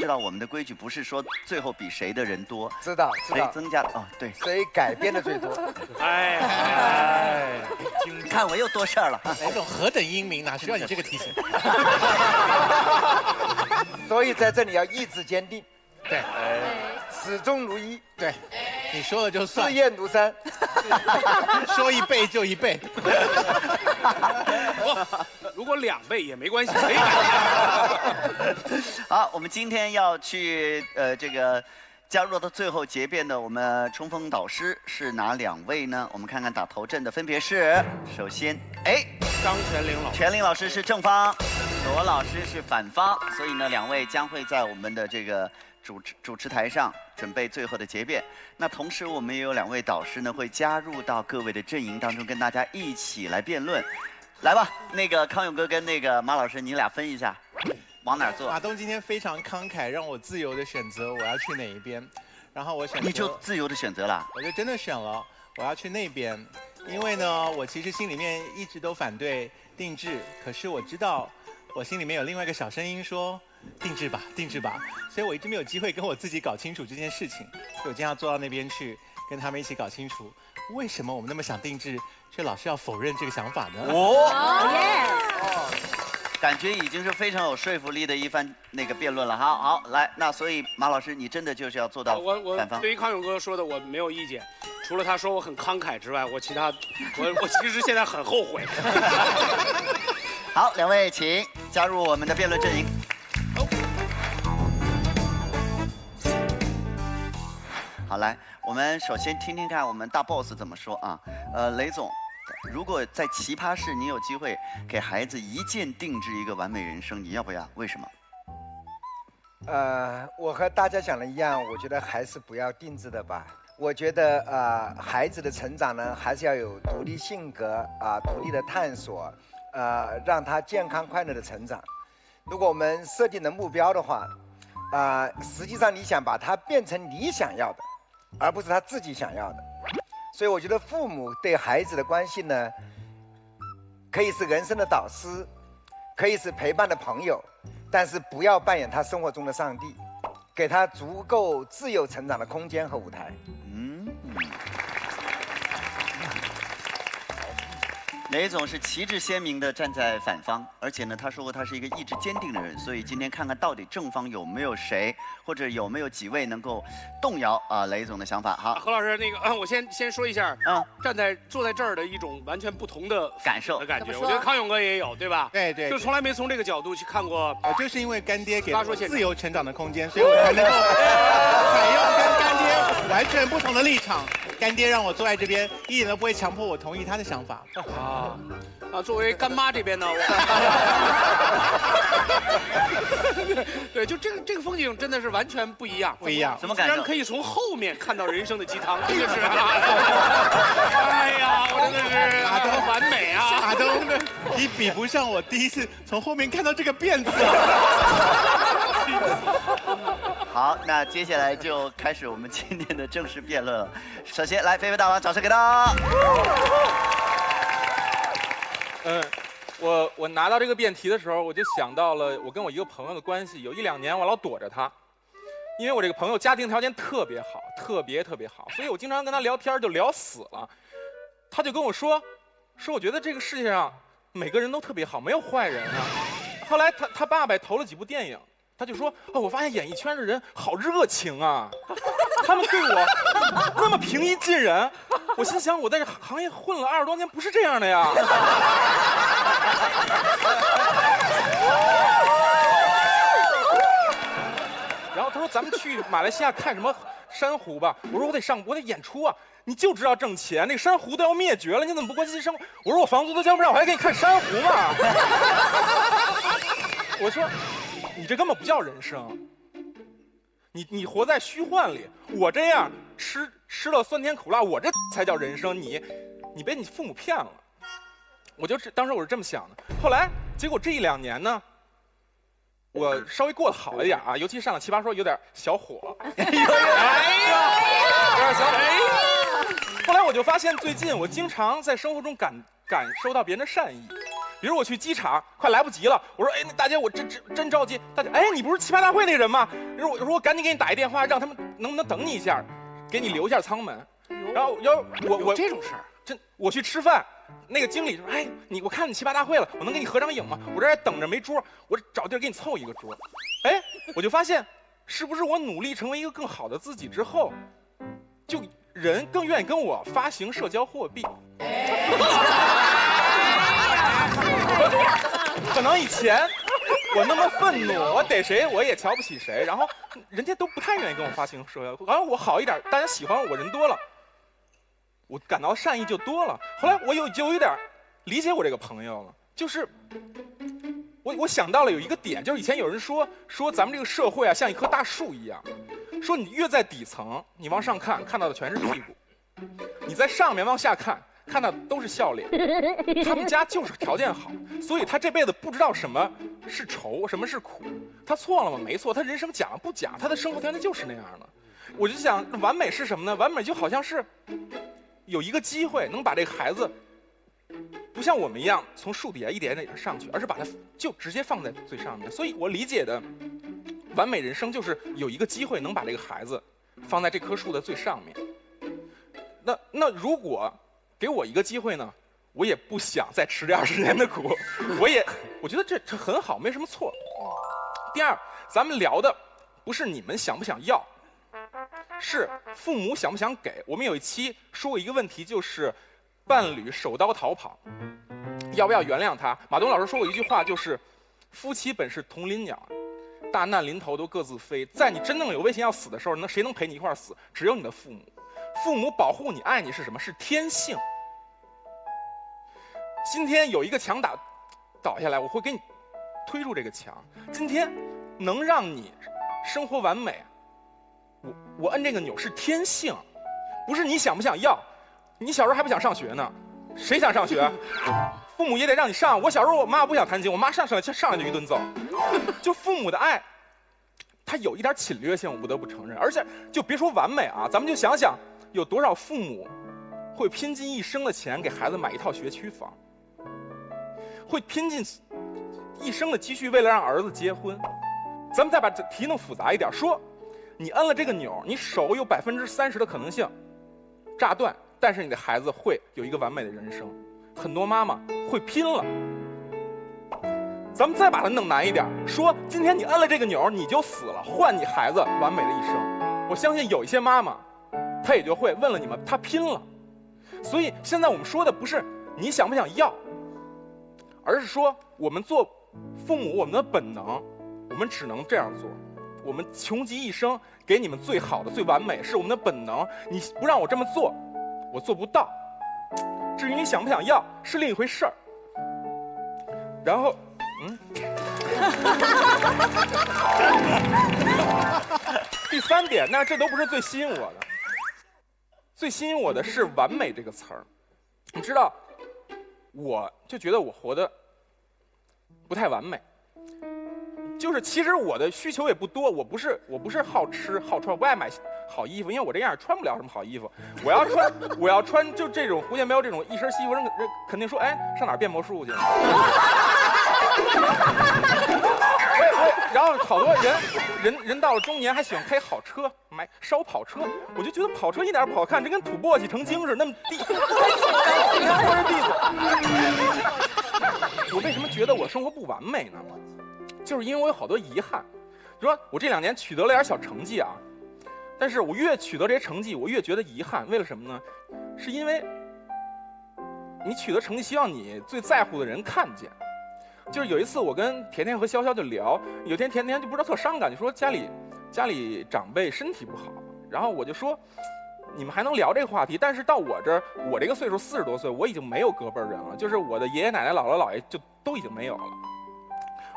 知道我们的规矩不是说最后比谁的人多，知道。谁增加哦，对，谁改编的最多？你看我又多事儿了。雷总何等英明，哪需要你这个提醒？所以在这里要意志坚定，对，始终如一，对，你说了就算日，夜如山。说一倍就一倍。如果2倍也没关系，可以改。好，我们今天要去这个加入到最后结辩的我们冲锋导师是哪2位呢？我们看看打头阵的分别是，首先张泉灵老师，全林老师是正方，罗老师是反方，所以呢2位将会在我们的这个主持台上准备最后的结辩。那同时我们也有2位导师呢会加入到各位的阵营当中，跟大家一起来辩论。来吧，那个康永哥跟那个马老师，你俩分一下，往哪儿坐？马东今天非常慷慨，让我自由的选择我要去哪一边，然后我选择，你就自由的选择了？我就真的选了我要去那边，因为呢，我其实心里面一直都反对定制，可是我知道我心里面有另外一个小声音说定制吧，定制吧，所以我一直没有机会跟我自己搞清楚这件事情，所以我今天要坐到那边去跟他们一起搞清楚，为什么我们那么想定制，却老是要否认这个想法呢？感觉已经是非常有说服力的一番那个辩论了。好，来，那所以马老师，你真的就是要做到反方。对于康永哥说的我没有意见，除了他说我很慷慨之外，我其实现在很后悔。好，2位请加入我们的辩论阵营。好，来，我们首先听听看我们大 boss 怎么说啊？雷总，如果在奇葩室你有机会给孩子一键定制一个完美人生，你要不要？为什么？我和大家想的一样，我觉得还是不要定制的吧。我觉得孩子的成长呢，还是要有独立性格独立的探索，让他健康快乐的成长。如果我们设定的目标的话，实际上你想把它变成你想要的，而不是他自己想要的。所以我觉得父母对孩子的关系呢，可以是人生的导师，可以是陪伴的朋友，但是不要扮演他生活中的上帝，给他足够自由成长的空间和舞台。雷总是旗帜鲜明地站在反方，而且呢，他说过他是一个意志坚定的人，所以今天看看到底正方有没有谁，或者有没有几位能够动摇雷总的想法。好，何老师，那个我先说一下，坐在这儿的一种完全不同的感受的感觉，我觉得康永哥也有，对吧？对对，就从来没从这个角度去看过。我就是因为干爹给了我自由成长的空间，所以我才能够采用跟干爹完全不同的立场。干爹让我坐在这边，一点都不会强迫我同意他的想法。作为干妈这边呢，对，就这个风景真的是完全不一样，不一样。什么感受？居然可以从后面看到人生的鸡汤，真的是，哎呀，我真的是完美啊！马东，你比不上我第一次从后面看到这个辫子。好，那接下来就开始我们今天的正式辩论了。首先来，菲菲大王，掌声给他。我拿到这个辩题的时候，我就想到了我跟我一个朋友的关系，有1、2年我老躲着他，因为我这个朋友家庭条件特别好，特别好，所以我经常跟他聊天就聊死了。他就跟我说我觉得这个世界上每个人都特别好，没有坏人啊。后来他爸爸投了几部电影，他就说我发现演艺圈的人好热情啊，他们对我那么平易近人。我心想，我在这行业混了20多年，不是这样的呀。然后他说：“咱们去马来西亚看什么珊瑚吧。”我说：“我得演出啊！你就知道挣钱，那个珊瑚都要灭绝了，你怎么不关心珊瑚？”我说：“我房租都交不上，我还给你看珊瑚嘛。”我说：“你这根本不叫人生，你活在虚幻里。我这样吃了酸甜苦辣，我这才叫人生。你被你父母骗了。”当时我是这么想的。后来结果这1、2年呢，我稍微过得好一点啊，尤其上了奇葩说有点小火。有点小火。后来我就发现最近我经常在生活中感受到别人的善意。比比如我去机场，快来不及了，我说，哎，那大姐，我真着急。大姐，哎，你不是奇葩大会那人吗？我说我赶紧给你打一电话，让他们能不能等你一下，给你留一下舱门。然后有这种事儿，我去吃饭，那个经理说，哎，我看你奇葩大会了，我能跟你合张影吗？我这还等着没桌，我找地儿给你凑一个桌。哎，我就发现，是不是我努力成为一个更好的自己之后，就人更愿意跟我发行社交货币？可能以前我那么愤怒，我逮谁我也瞧不起谁，然后人家都不太愿意跟我发行社交，好像我好一点，大家喜欢我人多了，我感到善意就多了。后来我就有点理解我这个朋友了，就是我想到了有一个点，就是以前有人说咱们这个社会啊像一棵大树一样，说你越在底层，你往上看看到的全是屁股，你在上面往下看看到的都是笑脸。他们家就是条件好，所以他这辈子不知道什么是愁，什么是苦。他错了吗？没错，他人生假了不假，他的生活条件就是那样的。我就想，完美是什么呢？完美就好像是有一个机会能把这个孩子，不像我们一样从树底下一点点上去，而是把它就直接放在最上面。所以我理解的完美人生就是有一个机会能把这个孩子放在这棵树的最上面。那如果给我一个机会呢，我也不想再吃这20年的苦，我觉得这很好，没什么错。第二，咱们聊的不是你们想不想要，是父母想不想给。我们有一期说过一个问题，就是伴侣手刀逃跑，要不要原谅他？马东老师说过一句话，就是夫妻本是同林鸟，大难临头都各自飞。在你真正有危险要死的时候，谁能陪你一块儿死？只有你的父母。父母保护你、爱你是什么？是天性。今天有一个墙倒下来，我会给你推住这个墙。今天能让你生活完美，我摁这个钮是天性，不是你想不想要。你小时候还不想上学呢，谁想上学？父母也得让你上。我小时候我妈不想弹琴，我妈上来就一顿揍。就父母的爱，它有一点侵略性，我不得不承认。而且就别说完美啊，咱们就想想有多少父母会拼尽一生的钱给孩子买一套学区房，会拼尽一生的积蓄为了让儿子结婚。咱们再把这题弄复杂一点，说你摁了这个钮，你手有30%的可能性炸断，但是你的孩子会有一个完美的人生。很多妈妈会拼了。咱们再把它弄难一点，说今天你摁了这个钮，你就死了，换你孩子完美的一生。我相信有一些妈妈，她也就会问了你们，她拼了。所以现在我们说的不是你想不想要，而是说我们做父母，我们的本能，我们只能这样做。我们穷极一生给你们最好的、最完美，是我们的本能。你不让我这么做，我做不到。至于你想不想要，是另一回事儿。然后，第三点，那这都不是最吸引我的。最吸引我的是“完美”这个词儿。你知道，我就觉得我活得不太完美。就是其实我的需求也不多，我不是好吃好穿，不爱买好衣服，因为我这样穿不了什么好衣服。我要穿就这种蝴蝶喵这种一身西服，人肯定说，哎，上哪儿变魔术去了？然后好多人到了中年还喜欢开好车，买烧跑车，我就觉得跑车一点不好看，这跟土簸箕成精似的，那么低，你看我这地子。我为什么觉得我生活不完美呢？就是因为我有好多遗憾。说我这2年取得了点小成绩啊，但是我越取得这些成绩，我越觉得遗憾。为了什么呢？是因为你取得成绩，希望你最在乎的人看见。就是有一次我跟甜甜和潇潇就聊，有天甜甜就不知道特伤感，就说家里长辈身体不好，然后我就说你们还能聊这个话题，但是到我这儿，我这个岁数40多岁，我已经没有隔辈人了，就是我的爷爷奶奶、姥姥姥爷就都已经没有了。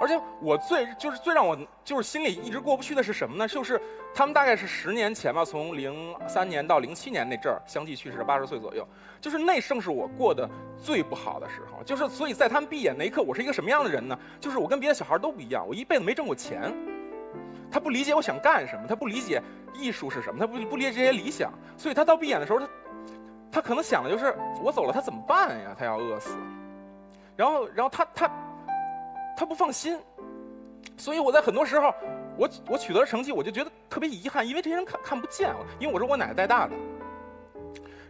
而且我最让我就是心里一直过不去的是什么呢？就是他们大概是10年前吧，从03年到07年那阵儿相继去世，80岁左右。就是那正是我过得最不好的时候。就是所以在他们闭眼那一刻，我是一个什么样的人呢？就是我跟别的小孩都不一样，我一辈子没挣过钱。他不理解我想干什么，他不理解艺术是什么，他不理解这些理想，所以他到闭眼的时候，他可能想的就是我走了他怎么办呀？他要饿死。然后他不放心，所以我在很多时候，我取得了成绩，我就觉得特别遗憾，因为这些人看不见我，因为我是我奶奶带大的。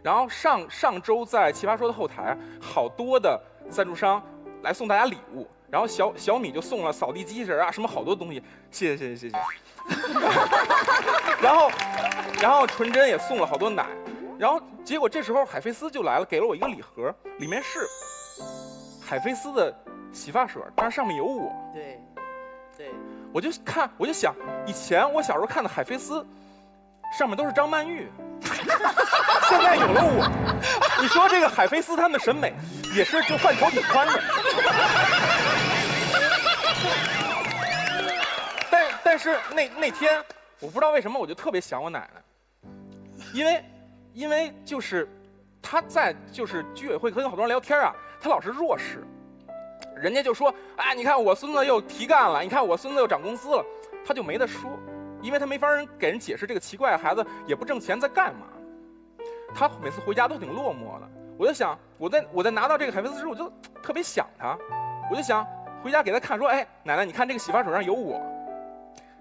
然后上周在奇葩说的后台，好多的赞助商来送大家礼物，然后小米就送了扫地机器人啊，什么好多东西，谢谢。然后纯真也送了好多奶，然后结果这时候海飞丝就来了，给了我一个礼盒，里面是海飞丝的洗发水，但是上面有我。对，我就想，以前我小时候看的海飞丝，上面都是张曼玉，现在有了我。你说这个海飞丝他们的审美也是就范畴挺宽的。但是那天我不知道为什么我就特别想我奶奶，因为就是她在就是居委会跟好多人聊天啊，她老是弱势。人家就说，哎，你看我孙子又提干了，你看我孙子又涨工资了，他就没得说，因为他没法给人解释这个奇怪的孩子也不挣钱在干嘛。他每次回家都挺落寞的。我就想，我在拿到这个海飞丝之后，我就特别想他，我就想回家给他看，说，哎，奶奶，你看这个洗发水上有我。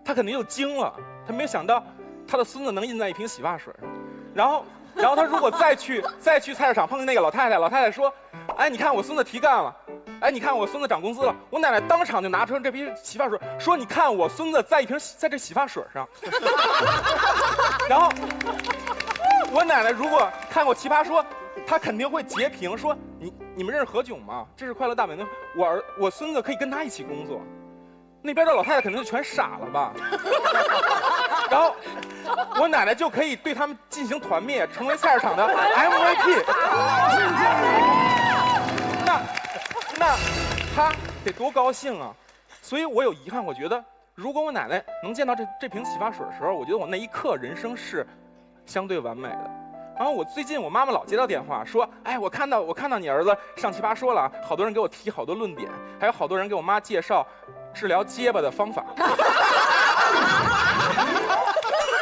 他肯定就惊了，他没有想到他的孙子能印在一瓶洗发水上。然后他如果再去菜市场碰见那个老太太，老太太说，哎，你看我孙子提干了。哎，你看我孙子涨工资了，我奶奶当场就拿出这瓶洗发水，说：“你看我孙子在这洗发水上。”然后我奶奶如果看过《奇葩说》，她肯定会截屏说：“你们认识何炅吗？这是快乐大本营，我孙子可以跟他一起工作。”那边的老太太肯定就全傻了吧？然后我奶奶就可以对他们进行团灭，成为菜市场的 MVP。那他得多高兴啊！所以我有遗憾，我觉得如果我奶奶能见到这瓶洗发水的时候，我觉得我那一刻人生是相对完美的。然后最近我妈妈老接到电话说，哎，我看到你儿子上奇葩说了，好多人给我提好多论点，还有好多人给我妈介绍治疗结巴的方法。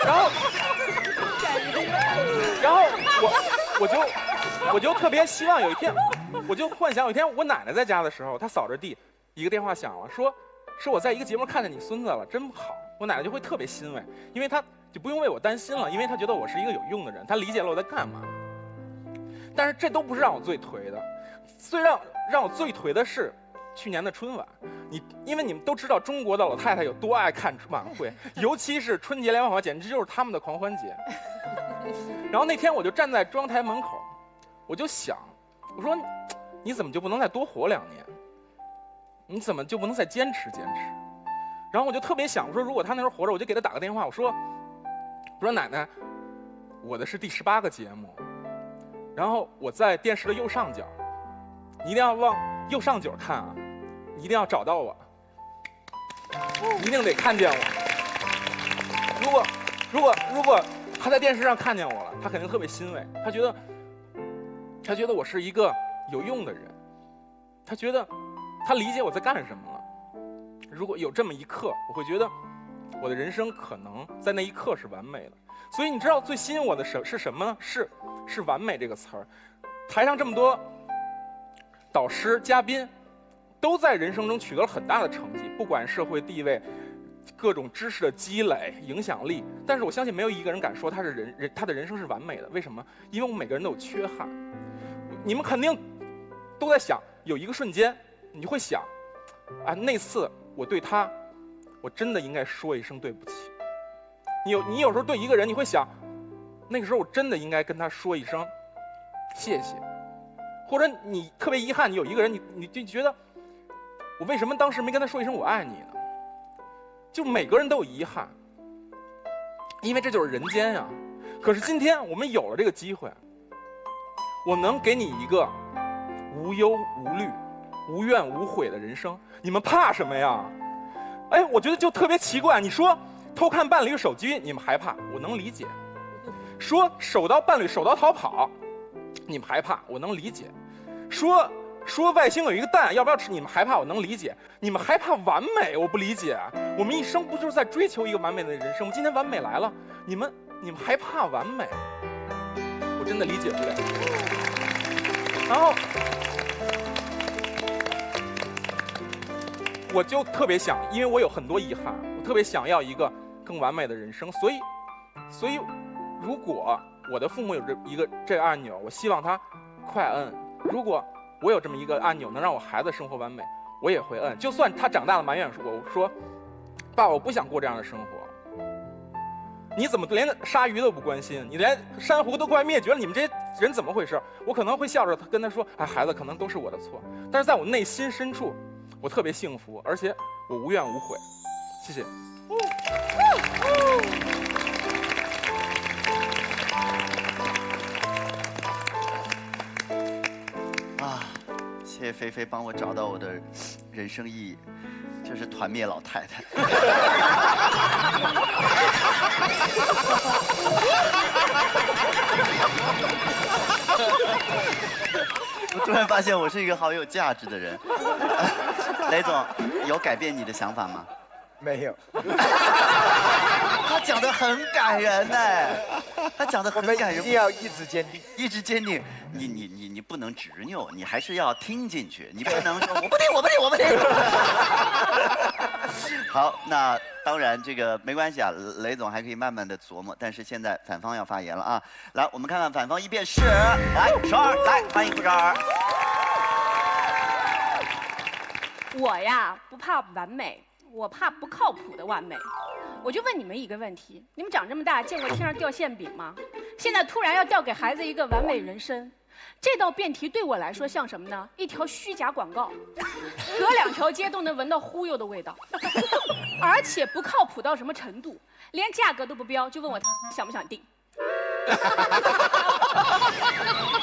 然后我就特别希望有一天，我就幻想有一天我奶奶在家的时候，她扫着地，一个电话响了，说我在一个节目看见你孙子了，真好。我奶奶就会特别欣慰，因为她就不用为我担心了，因为她觉得我是一个有用的人，她理解了我在干嘛。但是这都不是让我最颓的，最让我最颓的是去年的春晚。因为你们都知道中国的老太太有多爱看晚会，尤其是春节联欢晚会，简直就是他们的狂欢节。然后那天我就站在中央台门口，我就想，我说你怎么就不能再多活2年？你怎么就不能再坚持？然后我就特别想，我说如果他那时候活着，我就给他打个电话，我说奶奶，我的是第18个节目，然后我在电视的右上角，你一定要往右上角看啊，你一定要找到我，一定得看见我。如果他在电视上看见我了，他肯定特别欣慰，他觉得我是一个有用的人，他理解我在干什么了。如果有这么一刻，我会觉得我的人生可能在那一刻是完美的。所以你知道最吸引我的是什么呢？是完美这个词儿。台上这么多导师嘉宾都在人生中取得了很大的成绩，不管社会地位、各种知识的积累、影响力，但是我相信没有一个人敢说他的人生是完美的。为什么？因为我们每个人都有缺憾。你们肯定都在想，有一个瞬间你会想，啊，那次我对他，我真的应该说一声对不起。你有时候对一个人，你会想，那个时候我真的应该跟他说一声谢谢，或者你特别遗憾，你有一个人，你就觉得我为什么当时没跟他说一声我爱你呢？就每个人都有遗憾，因为这就是人间呀。可是今天我们有了这个机会，我能给你一个无忧无虑、无怨无悔的人生，你们怕什么呀？哎，我觉得就特别奇怪。你说偷看伴侣手机，你们害怕，我能理解；说手刀伴侣手刀逃跑，你们害怕，我能理解；说外星有一个蛋，要不要吃？你们害怕，我能理解。你们害怕完美，我不理解。我们一生不就是在追求一个完美的人生吗？今天完美来了，你们害怕完美，我真的理解不了。然后我就特别想，因为我有很多遗憾，我特别想要一个更完美的人生，所以如果我的父母有这个按钮，我希望他快摁；如果我有这么一个按钮，能让我孩子生活完美，我也会摁。就算他长大了埋怨我说，爸，我不想过这样的生活。你怎么连鲨鱼都不关心？你连珊瑚都快灭绝了，你们这些人怎么回事？我可能会笑着跟他说：“哎，孩子，可能都是我的错。”但是在我内心深处，我特别幸福，而且我无怨无悔。谢谢。啊，谢谢菲菲帮我找到我的人生意义，就是团灭老太太。我突然发现我是一个好有价值的人。雷总，有改变你的想法吗？没有。他讲的很感人哎，他讲的很感人。一定要意志坚定，意志坚定。你不能执拗，你还是要听进去，你不能说我不听。好，那当然这个没关系啊，雷总还可以慢慢的琢磨。但是现在反方要发言了啊，来，我们看看反方一辩是，来12，来欢迎顾12。我呀不怕完美，我怕不靠谱的完美。我就问你们一个问题：你们长这么大见过天上掉馅饼吗？现在突然要掉给孩子一个完美人生，这道辩题对我来说像什么呢？一条虚假广告，隔2条街都能闻到忽悠的味道，而且不靠谱到什么程度，连价格都不标，就问我想不想订。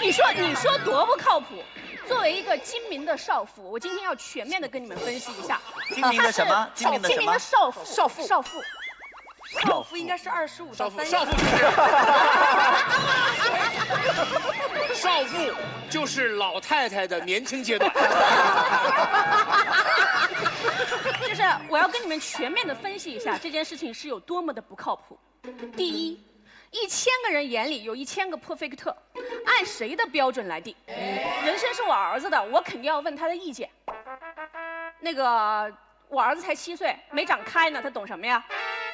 你说多不靠谱？作为一个精明的少妇，我今天要全面的跟你们分析一下。精明的什么？精明的什么？精明的少妇。少妇应该是25到30。少妇就是老太太的年轻阶段。就是我要跟你们全面的分析一下这件事情是有多么的不靠谱。第一，1000个人眼里有1000个破菲克特，按谁的标准来定？人生是我儿子的，我肯定要问他的意见。那个，我儿子才7岁，没长开呢，他懂什么呀？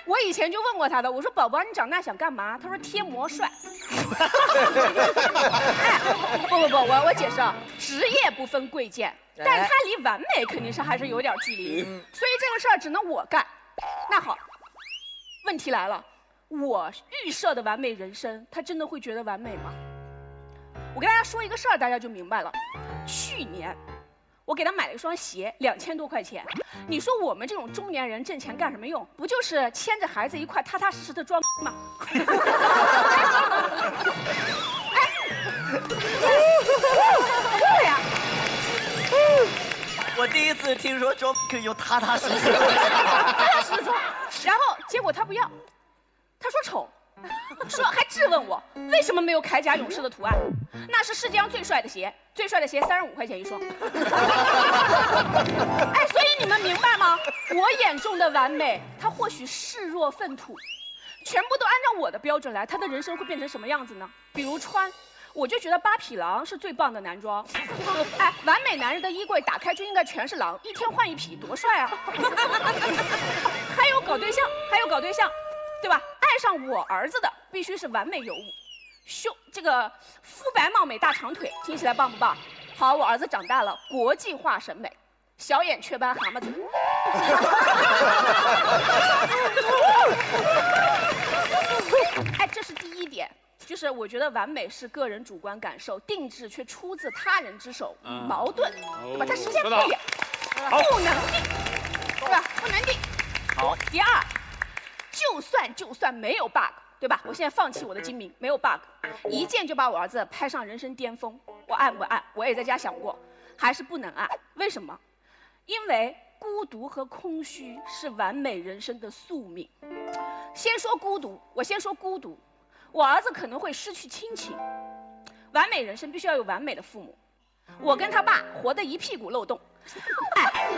我以前就问过他的，我说宝宝，你长大想干嘛？他说贴膜帅。哎，不，我解释啊，职业不分贵贱，但是他离完美肯定是还是有点距离，所以这个事儿只能我干。那好，问题来了，我预设的完美人生，他真的会觉得完美吗？我跟大家说一个事儿，大家就明白了。去年我给他买了一双鞋，2000多块钱。你说我们这种中年人挣钱干什么用？不就是牵着孩子一块踏踏实实的装吗？哎，对呀。我第一次听说装可以用踏踏实实装，然后结果他不要，他说丑。说还质问我为什么没有铠甲勇士的图案？那是世界上最帅的鞋，35块钱一双。哎，所以你们明白吗？我眼中的完美，他或许视若粪土，全部都按照我的标准来，他的人生会变成什么样子呢？比如穿，我就觉得八匹狼是最棒的男装。哎，完美男人的衣柜打开就应该全是狼，一天换一匹，多帅啊！还有搞对象，对吧？爱上我儿子的必须是完美尤物，这个肤白貌美大长腿，听起来棒不棒？好，我儿子长大了，国际化审美，小眼雀斑蛤蟆嘴。哎，这是第一点，就是我觉得完美是个人主观感受，定制却出自他人之手，矛盾，对吧？它实现不了，不能定，对吧？不能定。好。第二。就算没有 bug， 对吧？我现在放弃我的精明，没有 bug， 一键就把我儿子拍上人生巅峰。我按不按？我也在家想过，还是不能按。为什么？因为孤独和空虚是完美人生的宿命。先说孤独，我儿子可能会失去亲情。完美人生必须要有完美的父母。我跟他爸活得一屁股漏洞。哎，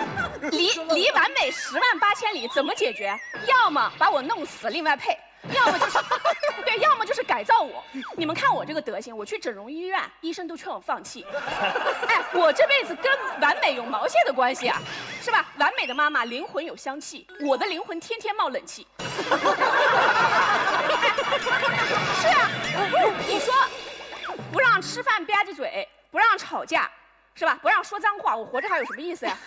离完美10万8千里，怎么解决？要么把我弄死，另外配；要么就是改造我。你们看我这个德行，我去整容医院，医生都劝我放弃。哎，我这辈子跟完美有毛线的关系啊，是吧？完美的妈妈灵魂有香气，我的灵魂天天冒冷气。是啊，你说不让吃饭吧唧嘴，不让吵架，是吧？不让说脏话，我活着还有什么意思呀？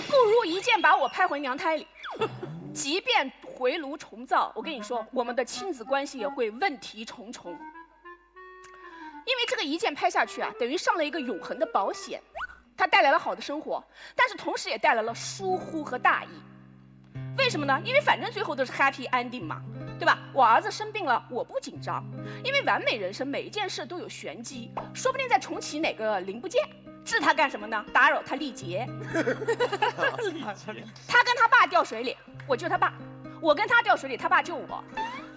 不如一剑把我拍回娘胎里。即便回炉重造，我跟你说，我们的亲子关系也会问题重重。因为这个一剑拍下去啊，等于上了一个永恒的保险，它带来了好的生活，但是同时也带来了疏忽和大意。为什么呢？因为反正最后都是 happy ending 嘛，对吧？我儿子生病了，我不紧张，因为完美人生每一件事都有玄机，说不定再重启哪个零部件。治他干什么呢？打扰他历劫。他跟他爸掉水里，我救他爸；我跟他掉水里，他爸救我。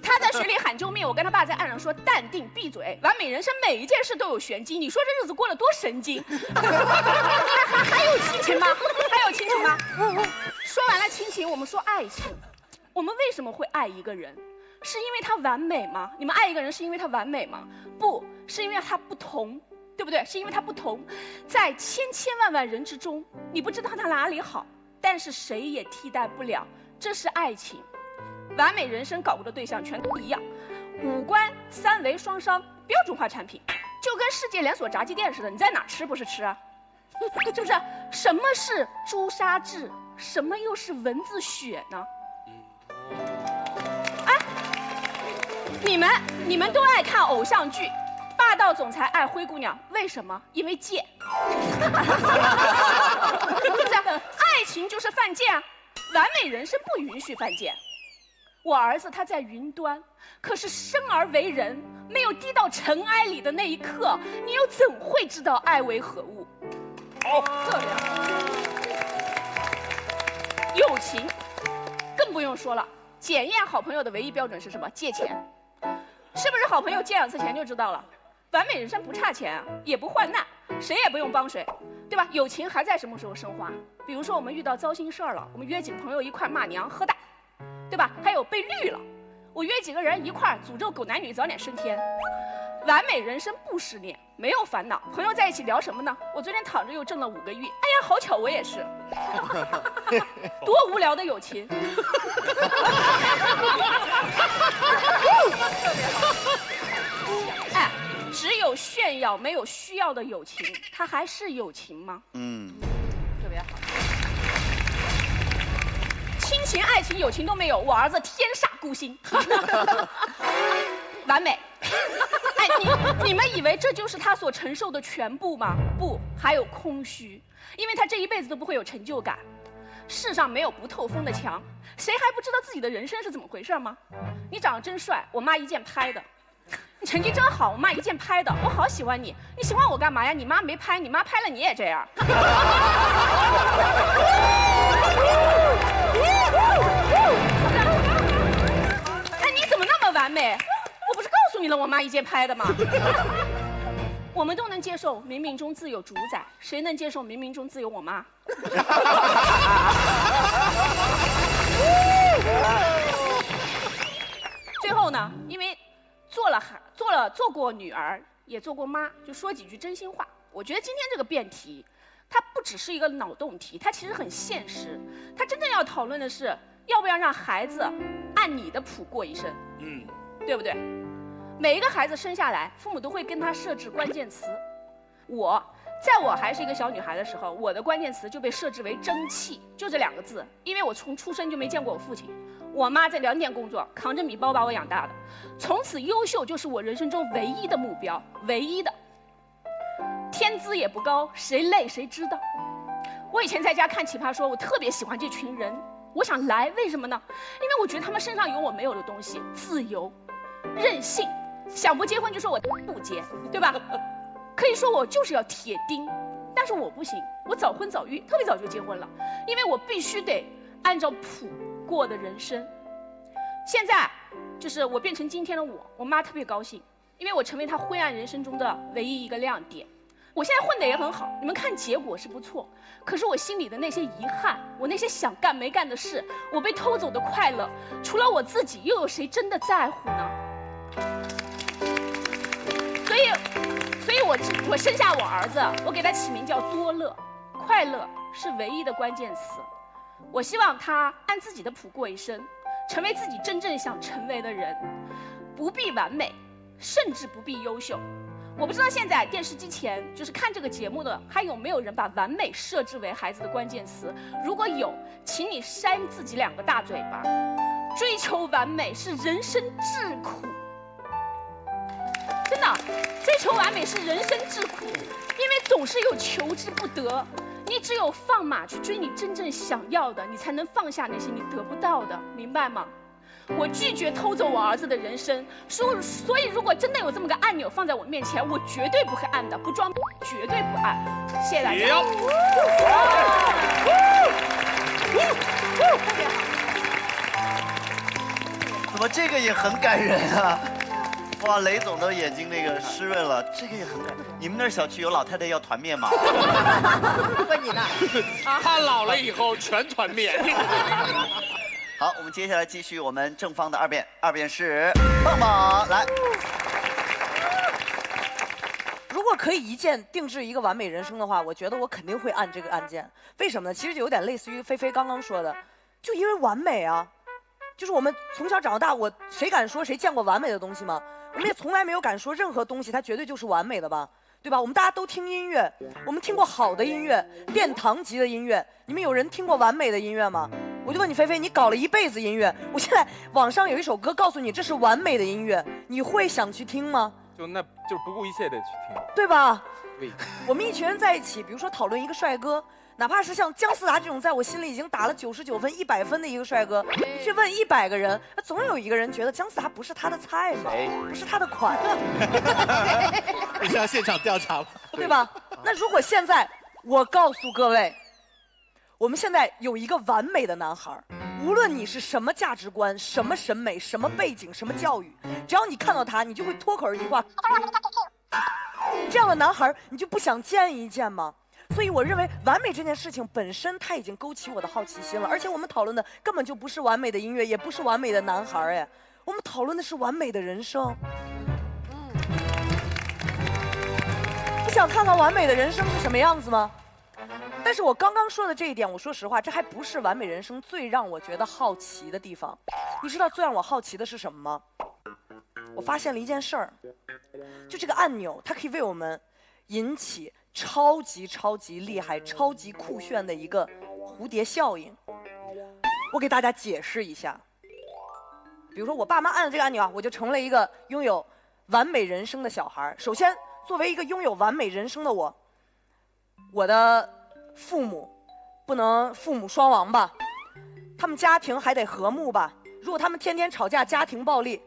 他在水里喊救命，我跟他爸在岸上说淡定闭嘴。完美人生每一件事都有玄机，你说这日子过得多神经？还有亲情吗？还有亲情吗？说完了亲情，我们说爱情。我们为什么会爱一个人？是因为他完美吗？你们爱一个人是因为他完美吗？不是，因为他不同。对不对？是因为他不同，在千千万万人之中，你不知道他哪里好，但是谁也替代不了，这是爱情。完美人生搞过的对象全都一样，五官三维双商，标准化产品，就跟世界连锁炸鸡店似的，你在哪吃不是吃啊？是不是？什么是朱砂痣？什么又是蚊子血呢？哎，你们都爱看偶像剧。霸道总裁爱灰姑娘，为什么？因为贱。是不是？爱情就是犯贱啊！完美人生不允许犯贱。我儿子他在云端，可是生而为人，没有低到尘埃里的那一刻，你又怎会知道爱为何物？哦，特别好。友情更不用说了，检验好朋友的唯一标准是什么？借钱。是不是好朋友借2次钱就知道了？完美人生不差钱啊，也不患难，谁也不用帮谁，对吧？友情还在什么时候升华？比如说我们遇到糟心事儿了，我们约几个朋友一块骂娘喝大，对吧？还有被绿了，我约几个人一块诅咒狗男女早点升天。完美人生不失恋，没有烦恼，朋友在一起聊什么呢？我昨天躺着又挣了5个亿，哎呀，好巧，我也是。多无聊的友情。哎，只有炫耀没有需要的友情，它还是友情吗？特别好。亲情、爱情、友情都没有，我儿子天煞孤星，完美。哎，你们以为这就是他所承受的全部吗？不，还有空虚，因为他这一辈子都不会有成就感。世上没有不透风的墙，谁还不知道自己的人生是怎么回事吗？你长得真帅，我妈一键拍的；你成绩真好，我妈一键拍的。我好喜欢你，你喜欢我干嘛呀？你妈没拍，你妈拍了你也这样。哎，你怎么那么完美？我不是告诉你了，我妈一键拍的吗？我们都能接受冥冥中自有主宰，谁能接受冥冥中自有我妈？最后呢，因为做过女儿，也做过妈，就说几句真心话。我觉得今天这个辩题，它不只是一个脑洞题，它其实很现实。它真正要讨论的是，要不要让孩子按你的谱过一生？对不对？每一个孩子生下来，父母都会跟他设置关键词。在我还是一个小女孩的时候，我的关键词就被设置为争气，就这2个字。因为我从出生就没见过我父亲，我妈在粮店工作，扛着米包把我养大的。从此优秀就是我人生中唯一的目标，唯一的。天资也不高，谁累谁知道。我以前在家看《奇葩说》，我特别喜欢这群人，我想来，为什么呢？因为我觉得他们身上有我没有的东西，自由、任性。想不结婚就说我不结，对吧？可以说我就是要铁钉，但是我不行，我早婚早育，特别早就结婚了，因为我必须得按照谱过的人生。现在就是我变成今天的我妈特别高兴，因为我成为她灰暗人生中的唯一一个亮点。我现在混得也很好，你们看结果是不错，可是我心里的那些遗憾，我那些想干没干的事，我被偷走的快乐，除了我自己，又有谁真的在乎呢？我生下我儿子，我给他起名叫多乐，快乐是唯一的关键词。我希望他按自己的谱过一生，成为自己真正想成为的人，不必完美，甚至不必优秀。我不知道现在电视机前就是看这个节目的，还有没有人把完美设置为孩子的关键词？如果有，请你扇自己2个大嘴巴。追求完美是人生至苦，真的，追求完美是人生至苦，因为总是有求之不得。你只有放马去追你真正想要的，你才能放下那些你得不到的，明白吗？我拒绝偷走我儿子的人生，所以如果真的有这么个按钮放在我面前，我绝对不会按的，不装，绝对不按。谢谢大家。特别好。怎么这个也很感人啊？哇，雷总的眼睛那个湿润了，这个也很感人。你们那儿小区有老太太要团面吗？问你呢？他老了以后全团面。好，我们接下来继续我们正方的二辩，二辩是棒棒来。如果可以一键定制一个完美人生的话，我觉得我肯定会按这个按键。为什么呢？其实就有点类似于菲菲刚刚说的，就因为完美啊。就是我们从小长到大，谁敢说谁见过完美的东西吗？我们也从来没有敢说任何东西它绝对就是完美的吧，对吧？我们大家都听音乐，我们听过好的音乐，殿堂级的音乐。你们有人听过完美的音乐吗？我就问你，菲菲，你搞了一辈子音乐，我现在网上有一首歌告诉你这是完美的音乐，你会想去听吗？就是不顾一切的去听，对吧？对。我们一群人在一起，比如说讨论一个帅哥，哪怕是像姜思达这种在我心里已经打了99分、100分的一个帅哥，你去问100个人，那总有一个人觉得姜思达不是他的菜嘛，不是他的款，你是要现场调查吗？对吧？那如果现在我告诉各位，我们现在有一个完美的男孩，无论你是什么价值观、什么审美、什么背景、什么教育，只要你看到他，你就会脱口而出话。这样的男孩，你就不想见一见吗？所以我认为完美这件事情本身，它已经勾起我的好奇心了。而且我们讨论的根本就不是完美的音乐，也不是完美的男孩，哎，我们讨论的是完美的人生。你想看看完美的人生是什么样子吗？但是我刚刚说的这一点，我说实话，这还不是完美人生最让我觉得好奇的地方。你知道最让我好奇的是什么吗？我发现了一件事儿，就这个按钮，它可以为我们引起超级厉害、超级酷炫的一个蝴蝶效应。我给大家解释一下。比如说，我爸妈按了这个按钮啊，我就成了一个拥有完美人生的小孩。首先，作为一个拥有完美人生的我的父母不能父母双亡吧，他们家庭还得和睦吧。如果他们天天吵架、家庭暴力，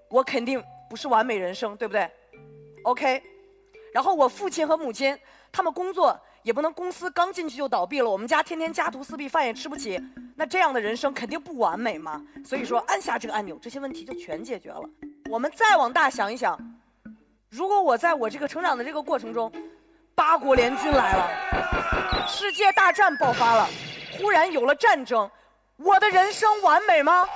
我肯定不是完美人生，对不对 ？OK。然后我父亲和母亲，他们工作也不能公司刚进去就倒闭了，我们家天天家徒四壁，饭也吃不起，那这样的人生肯定不完美嘛。所以说按下这个按钮，这些问题就全解决了。我们再往大想一想，如果我在我这个成长的这个过程中，8国联军来了，世界大战爆发了，忽然有了战争，我的人生完美吗？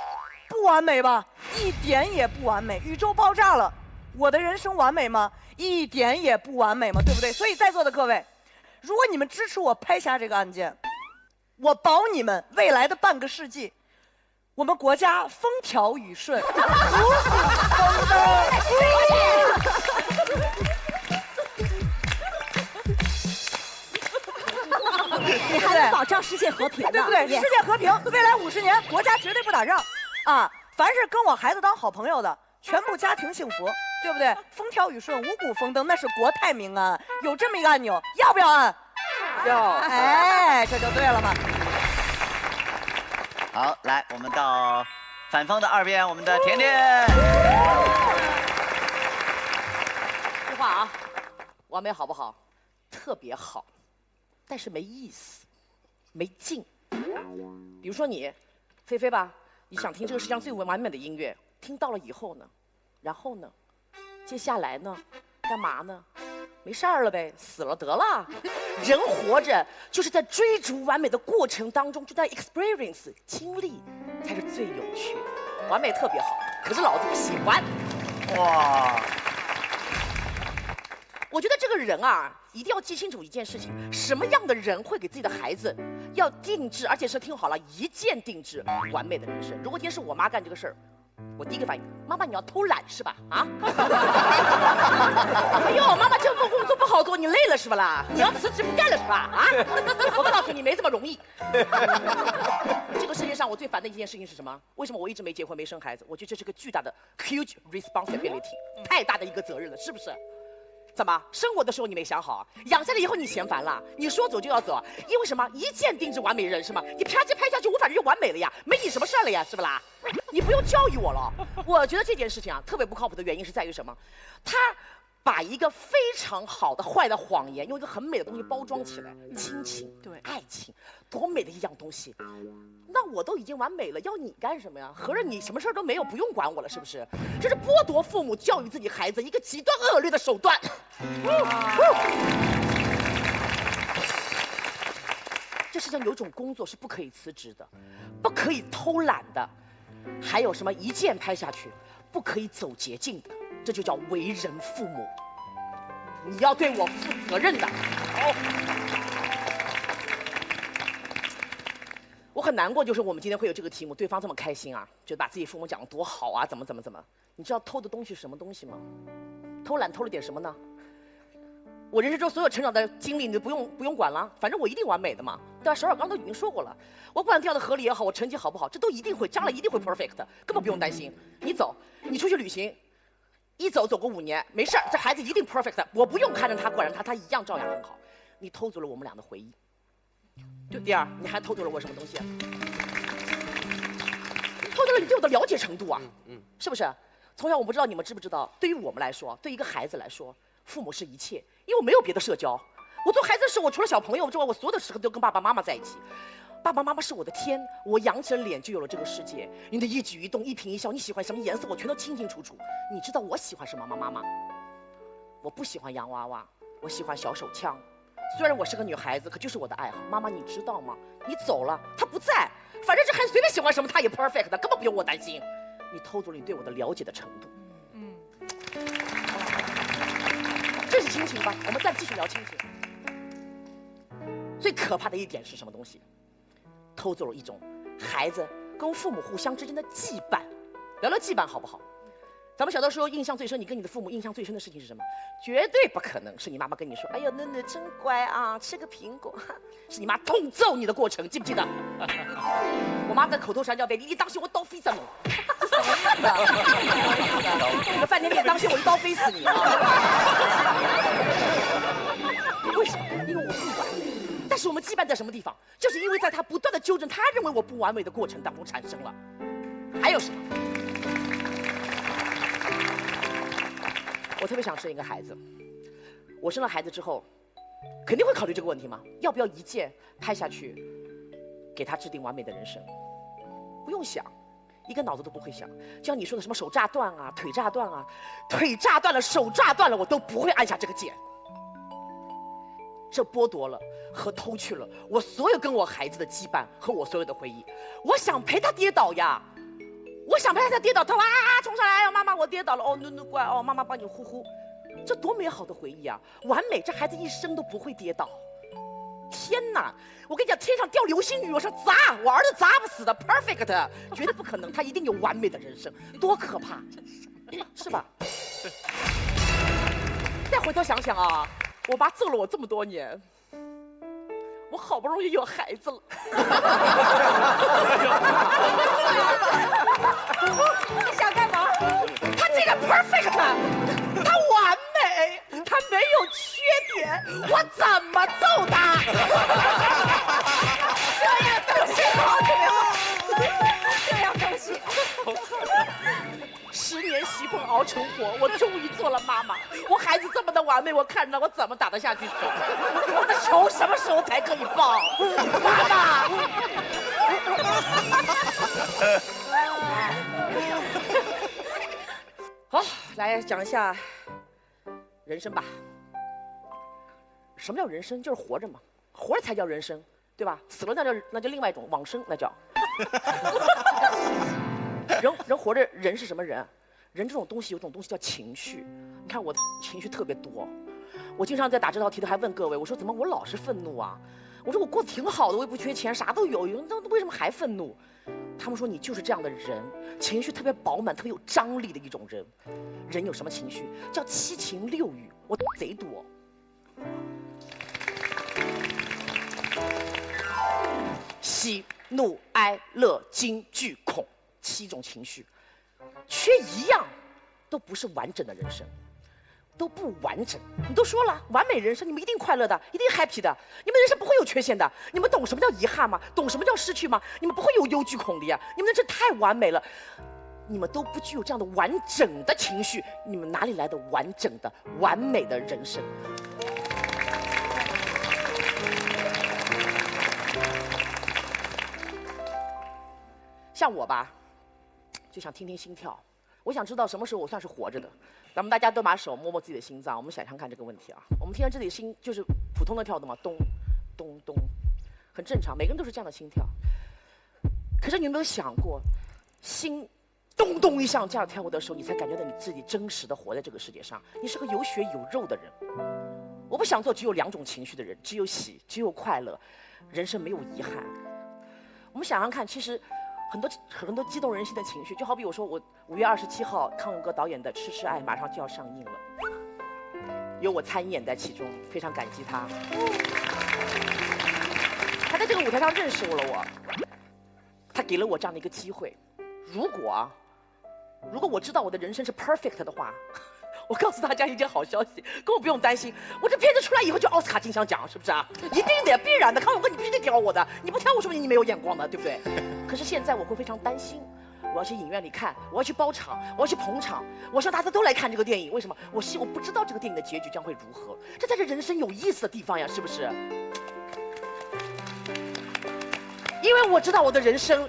不完美吧，一点也不完美。宇宙爆炸了，我的人生完美吗？一点也不完美嘛，对不对？所以在座的各位，如果你们支持我拍下这个按键，我保你们未来的半个世纪，我们国家风调雨顺，如虎生风。你还能保障世界和平呢，对不对？世界和平，未来50年国家绝对不打仗，啊！凡是跟我孩子当好朋友的，全部家庭幸福，对不对？风调雨顺，五谷丰登，那是国泰民安。有这么一个按钮，要不要按？要。哎，这就对了嘛。好，来，我们到反方的二辩，我们的甜甜。这话啊，完美好不好？特别好，但是没意思，没劲。比如说你，菲菲吧，你想听这个世界上最完美的音乐，听到了以后呢，然后呢，接下来呢，干嘛呢？没事儿了呗，死了得了。人活着就是在追逐完美的过程当中，就在 experience 经历才是最有趣的。完美特别好，可是老子不喜欢。哇！我觉得这个人啊，一定要记清楚一件事情：什么样的人会给自己的孩子要定制，而且是听好了，一键定制完美的人生。如果今天是我妈干这个事儿，我第一个反应，妈妈你要偷懒是吧？啊？哎呦，妈妈这份工作不好做，你累了是吧啦？你要辞职不干了是吧？啊？我告诉你，没这么容易。这个世界上我最烦的一件事情是什么？为什么我一直没结婚没生孩子？我觉得这是个巨大的 huge responsibility， 太大的一个责任了，是不是？怎么生我的时候你没想好，养下来以后你嫌烦了，你说走就要走，因为什么？一键定制完美人是吗？你啪叽拍下去，我反正就完美了呀，没你什么事儿了呀，是不啦？你不用教育我了。我觉得这件事情啊，特别不靠谱的原因是在于什么？他把一个非常好的坏的谎言，用一个很美的东西包装起来，亲情、对爱情，多美的一样东西。那我都已经完美了，要你干什么呀？合着你什么事儿都没有，不用管我了，是不是？这是剥夺父母教育自己孩子一个极端恶劣的手段。这世上有一种工作是不可以辞职的，不可以偷懒的，还有什么一键拍下去，不可以走捷径的，这就叫为人父母。你要对我负责任的。好。我很难过，就是我们今天会有这个题目，对方这么开心啊，就把自己父母讲得多好啊，怎么。你知道偷的东西是什么东西吗？偷懒偷了点什么呢？我人生中所有成长的经历，你都不用管了，反正我一定完美的嘛，对吧？首尔刚都已经说过了，我不管掉到河里也好，我成绩好不好，这都一定会，将来一定会 perfect， 根本不用担心。你走，你出去旅行，一走个5年，没事儿，这孩子一定 perfect， 我不用看着他管着他一样照样很好。你偷走了我们俩的回忆。对，第二，你还偷走了我什么东西啊？偷走了你对我的了解程度啊，是不是？从小我不知道你们知不知道，对于我们来说，对一个孩子来说，父母是一切，因为我没有别的社交。我做孩子的时候，我除了小朋友之外，我所有的时候都跟爸爸妈妈在一起。爸爸妈妈是我的天，我扬起了脸就有了这个世界。你的一举一动、一颦一笑，你喜欢什么颜色，我全都清清楚楚。你知道我喜欢什么吗，妈妈？我不喜欢洋娃娃，我喜欢小手枪。虽然我是个女孩子，可就是我的爱好。妈妈，你知道吗？你走了，他不在，反正这孩子随便喜欢什么，他也 perfect 的，根本不用我担心。你偷走了你对我的了解的程度。这是亲情吧？我们再继续聊亲情。最可怕的一点是什么东西？偷走了一种孩子跟父母互相之间的羁绊。聊聊羁绊好不好？咱们小的时候印象最深，你跟你的父母印象最深的事情是什么？绝对不可能是你妈妈跟你说：“哎呦，囡囡真乖啊，吃个苹果。”是你妈痛揍你的过程，记不记得？我妈的口头禅叫“你当心我刀飞死你”。你个饭店面当心我一刀飞死你！为什么？因为我不完美。但是我们羁绊在什么地方？就是因为在他不断的纠正他认为我不完美的过程当中产生了。还有什么？我特别想生一个孩子。我生了孩子之后，肯定会考虑这个问题吗？要不要一键拍下去，给他制定完美的人生？不用想，一个脑子都不会想。就像你说的什么手炸断啊，腿炸断啊，腿炸断了，手炸断了，我都不会按下这个键。这剥夺了和偷去了我所有跟我孩子的羁绊和我所有的回忆。我想陪他跌倒呀。我想陪他跌倒，他哇冲上来，哎呦妈妈我跌倒了，哦囡乖哦妈妈帮你呼呼，这多美好的回忆啊！完美，这孩子一生都不会跌倒。天哪，我跟你讲，天上掉流星雨，我说砸，我儿子砸不死的 ，perfect， 绝对不可能，他一定有完美的人生，多可怕，是吧？再回头想想啊，我爸揍了我这么多年。我好不容易有孩子了，你想干嘛？他这个 perfect， 他完美，他没有缺点，我怎么揍他？这样东西好，特别好，这样东西。10年媳妇熬成活，我终于做了妈妈。我孩子这么的完美，我看着我怎么打得下去手？我的球什么时候才可以爆？妈妈！好，来讲一下人生吧。什么叫人生？就是活着嘛，活着才叫人生，对吧？死了那就另外一种往生，那叫。人活着，人是什么人？人这种东西有种东西叫情绪。你看我的情绪特别多，我经常在打这道题的还问各位，我说怎么我老是愤怒啊？我说我过得挺好的，我也不缺钱，啥都有，那为什么还愤怒？他们说你就是这样的人，情绪特别饱满、特别有张力的一种人。人有什么情绪？叫七情六欲，我贼多。喜怒哀乐惊惧恐，7种情绪，缺一样都不是完整的人生。都不完整，你都说了，完美人生，你们一定快乐的，一定 happy 的，你们人生不会有缺陷的。你们懂什么叫遗憾吗？懂什么叫失去吗？你们不会有忧惧恐离啊！你们人生太完美了，你们都不具有这样的完整的情绪，你们哪里来的完整的、完美的人生？像我吧，就想听听心跳。我想知道什么时候我算是活着的。咱们大家都把手摸摸自己的心脏，我们想想看这个问题啊。我们听到这里心就是普通的跳动嘛，咚咚咚，很正常，每个人都是这样的心跳。可是你有没有想过，心咚咚一下这样跳过的时候，你才感觉到你自己真实的活在这个世界上，你是个有血有肉的人。我不想做只有2种情绪的人，只有喜，只有快乐，人生没有遗憾。我们想想看，其实很多激动人心的情绪，就好比我说我5月27号康永哥导演的《痴痴爱》马上就要上映了，有我参演在其中，非常感激他。他在这个舞台上认识了我，他给了我这样的一个机会。如果我知道我的人生是 perfect 的话，我告诉大家一件好消息，根本不用担心，我这片子出来以后就奥斯卡金像奖，是不是啊？一定的，必然的。康永哥，你必须得挑我的，你不挑我，说明你没有眼光的，对不对？可是现在我会非常担心，我要去影院里看，我要去包场，我要去捧场，我希望大家都来看这个电影。为什么？我不知道这个电影的结局将会如何，这才是人生有意思的地方呀，是不是？因为我知道我的人生。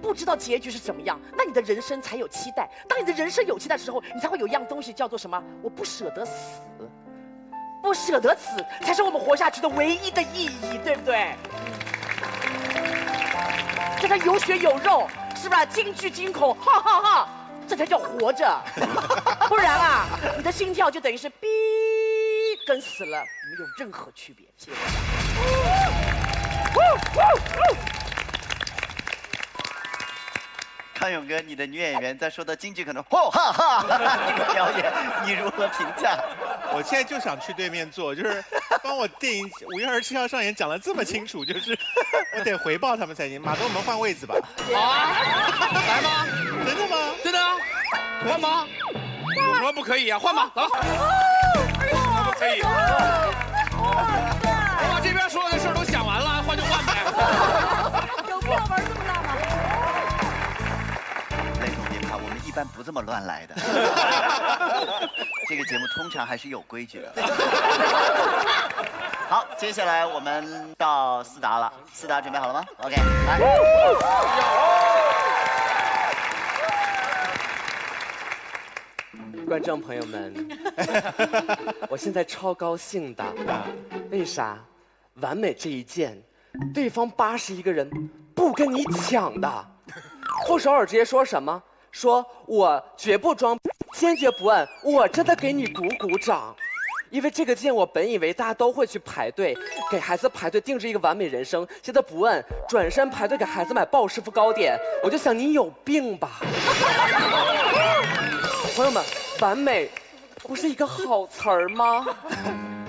不知道结局是怎么样，那你的人生才有期待。当你的人生有期待的时候，你才会有一样东西叫做什么？我不舍得死，不舍得死才是我们活下去的唯一的意义，对不对？这才有血有肉，是吧？惊惧惊恐，哈哈哈，这才叫活着。不然啊，你的心跳就等于是哔，跟死了没有任何区别。谢谢大家。康永哥，你的女演员在说到京剧可能吼哈哈这个表演，你如何评价？我现在就想去对面坐，就是帮我电影5月27号上演讲得这么清楚，就是我得回报他们才行。马东，我们换位子吧。好啊，来吗？真的吗？真的啊，换吗？有什么不可以啊？换吧，走。有什么不可以？我把这边所有的事儿都想完了，换就换呗。有必要玩这么大吗？我们一般不这么乱来的，这个节目通常还是有规矩的。好，接下来我们到思达了，思达准备好了吗 ？OK， 来。观众朋友们，我现在超高兴的，为啥？完美这一件，对方81个人不跟你抢的，傅首尔直接说什么？说我绝不装，坚决不按，我真的给你鼓鼓掌。因为这个件我本以为大家都会去排队，给孩子排队定制一个完美人生，现在不按，转身排队给孩子买鲍师傅糕点，我就想你有病吧。朋友们，完美不是一个好词儿吗？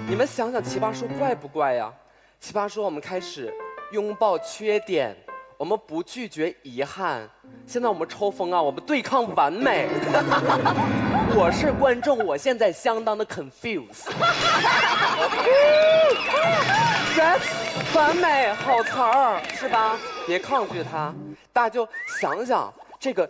你们想想奇葩说怪不怪呀？奇葩说我们开始拥抱缺点，我们不拒绝遗憾。现在我们抽风啊，我们对抗完美。我是观众，我现在相当的 confused。完美好词儿是吧？别抗拒它，大家就想想这个